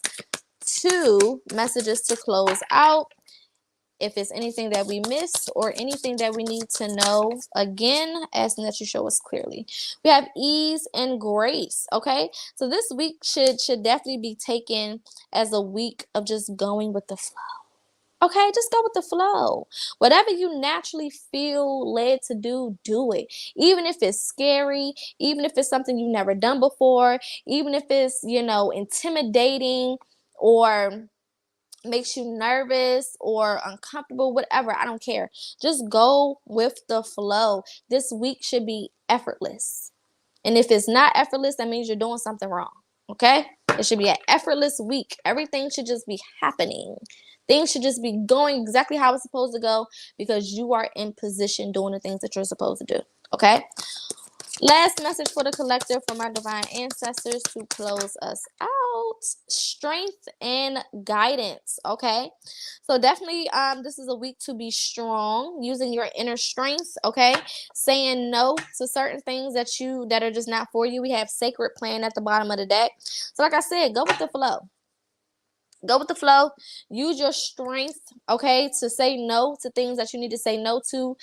2 messages to close out. If it's anything that we missed or anything that we need to know, again, asking that you show us clearly. We have ease and grace, okay? So this week should definitely be taken as a week of just going with the flow. Okay, just go with the flow. Whatever you naturally feel led to do, do it. Even if it's scary, even if it's something you've never done before, even if it's, intimidating or makes you nervous or uncomfortable, whatever, I don't care. Just go with the flow. This week should be effortless. And if it's not effortless, that means you're doing something wrong. Okay? It should be an effortless week. Everything should just be happening. Things should just be going exactly how it's supposed to go because you are in position doing the things that you're supposed to do. Okay? Last message for the collective from our divine ancestors to close us out. Strength and guidance. Okay, so definitely this is a week to be strong, using your inner strength. Okay, saying no to certain things that are just not for you. We have sacred plan at the bottom of the deck. So like I said, go with the flow. Go with the flow. Use your strength, okay, to say no to things that you need to say no to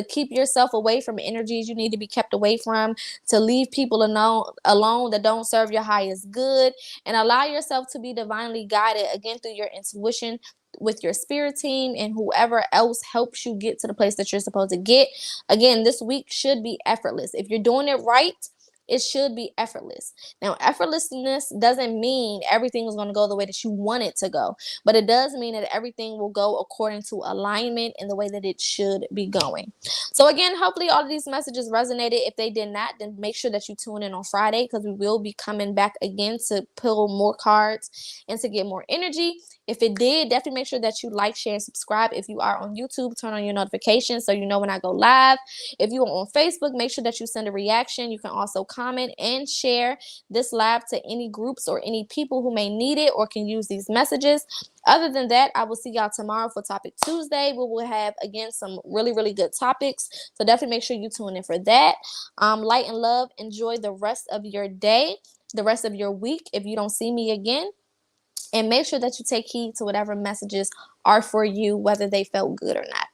keep yourself away from energies you need to be kept away from, to leave people alone that don't serve your highest good, and allow yourself to be divinely guided, again, through your intuition, with your spirit team and whoever else helps you get to the place that you're supposed to get. Again, this week should be effortless. If you're doing it right, it should be effortless. Now, effortlessness doesn't mean everything is going to go the way that you want it to go, but it does mean that everything will go according to alignment in the way that it should be going. So again, hopefully all of these messages resonated. If they did not, then make sure that you tune in on Friday, because we will be coming back again to pull more cards and to get more energy. If it did, definitely make sure that you like, share, and subscribe. If you are on YouTube, turn on your notifications so you know when I go live. If you are on Facebook, make sure that you send a reaction. You can also comment and share this live to any groups or any people who may need it or can use these messages. Other than that, I will see y'all tomorrow for Topic Tuesday. We will have, again, some really, really good topics. So definitely make sure you tune in for that. Light and love. Enjoy the rest of your day. the rest of your week if you don't see me again. And make sure that you take heed to whatever messages are for you, whether they felt good or not.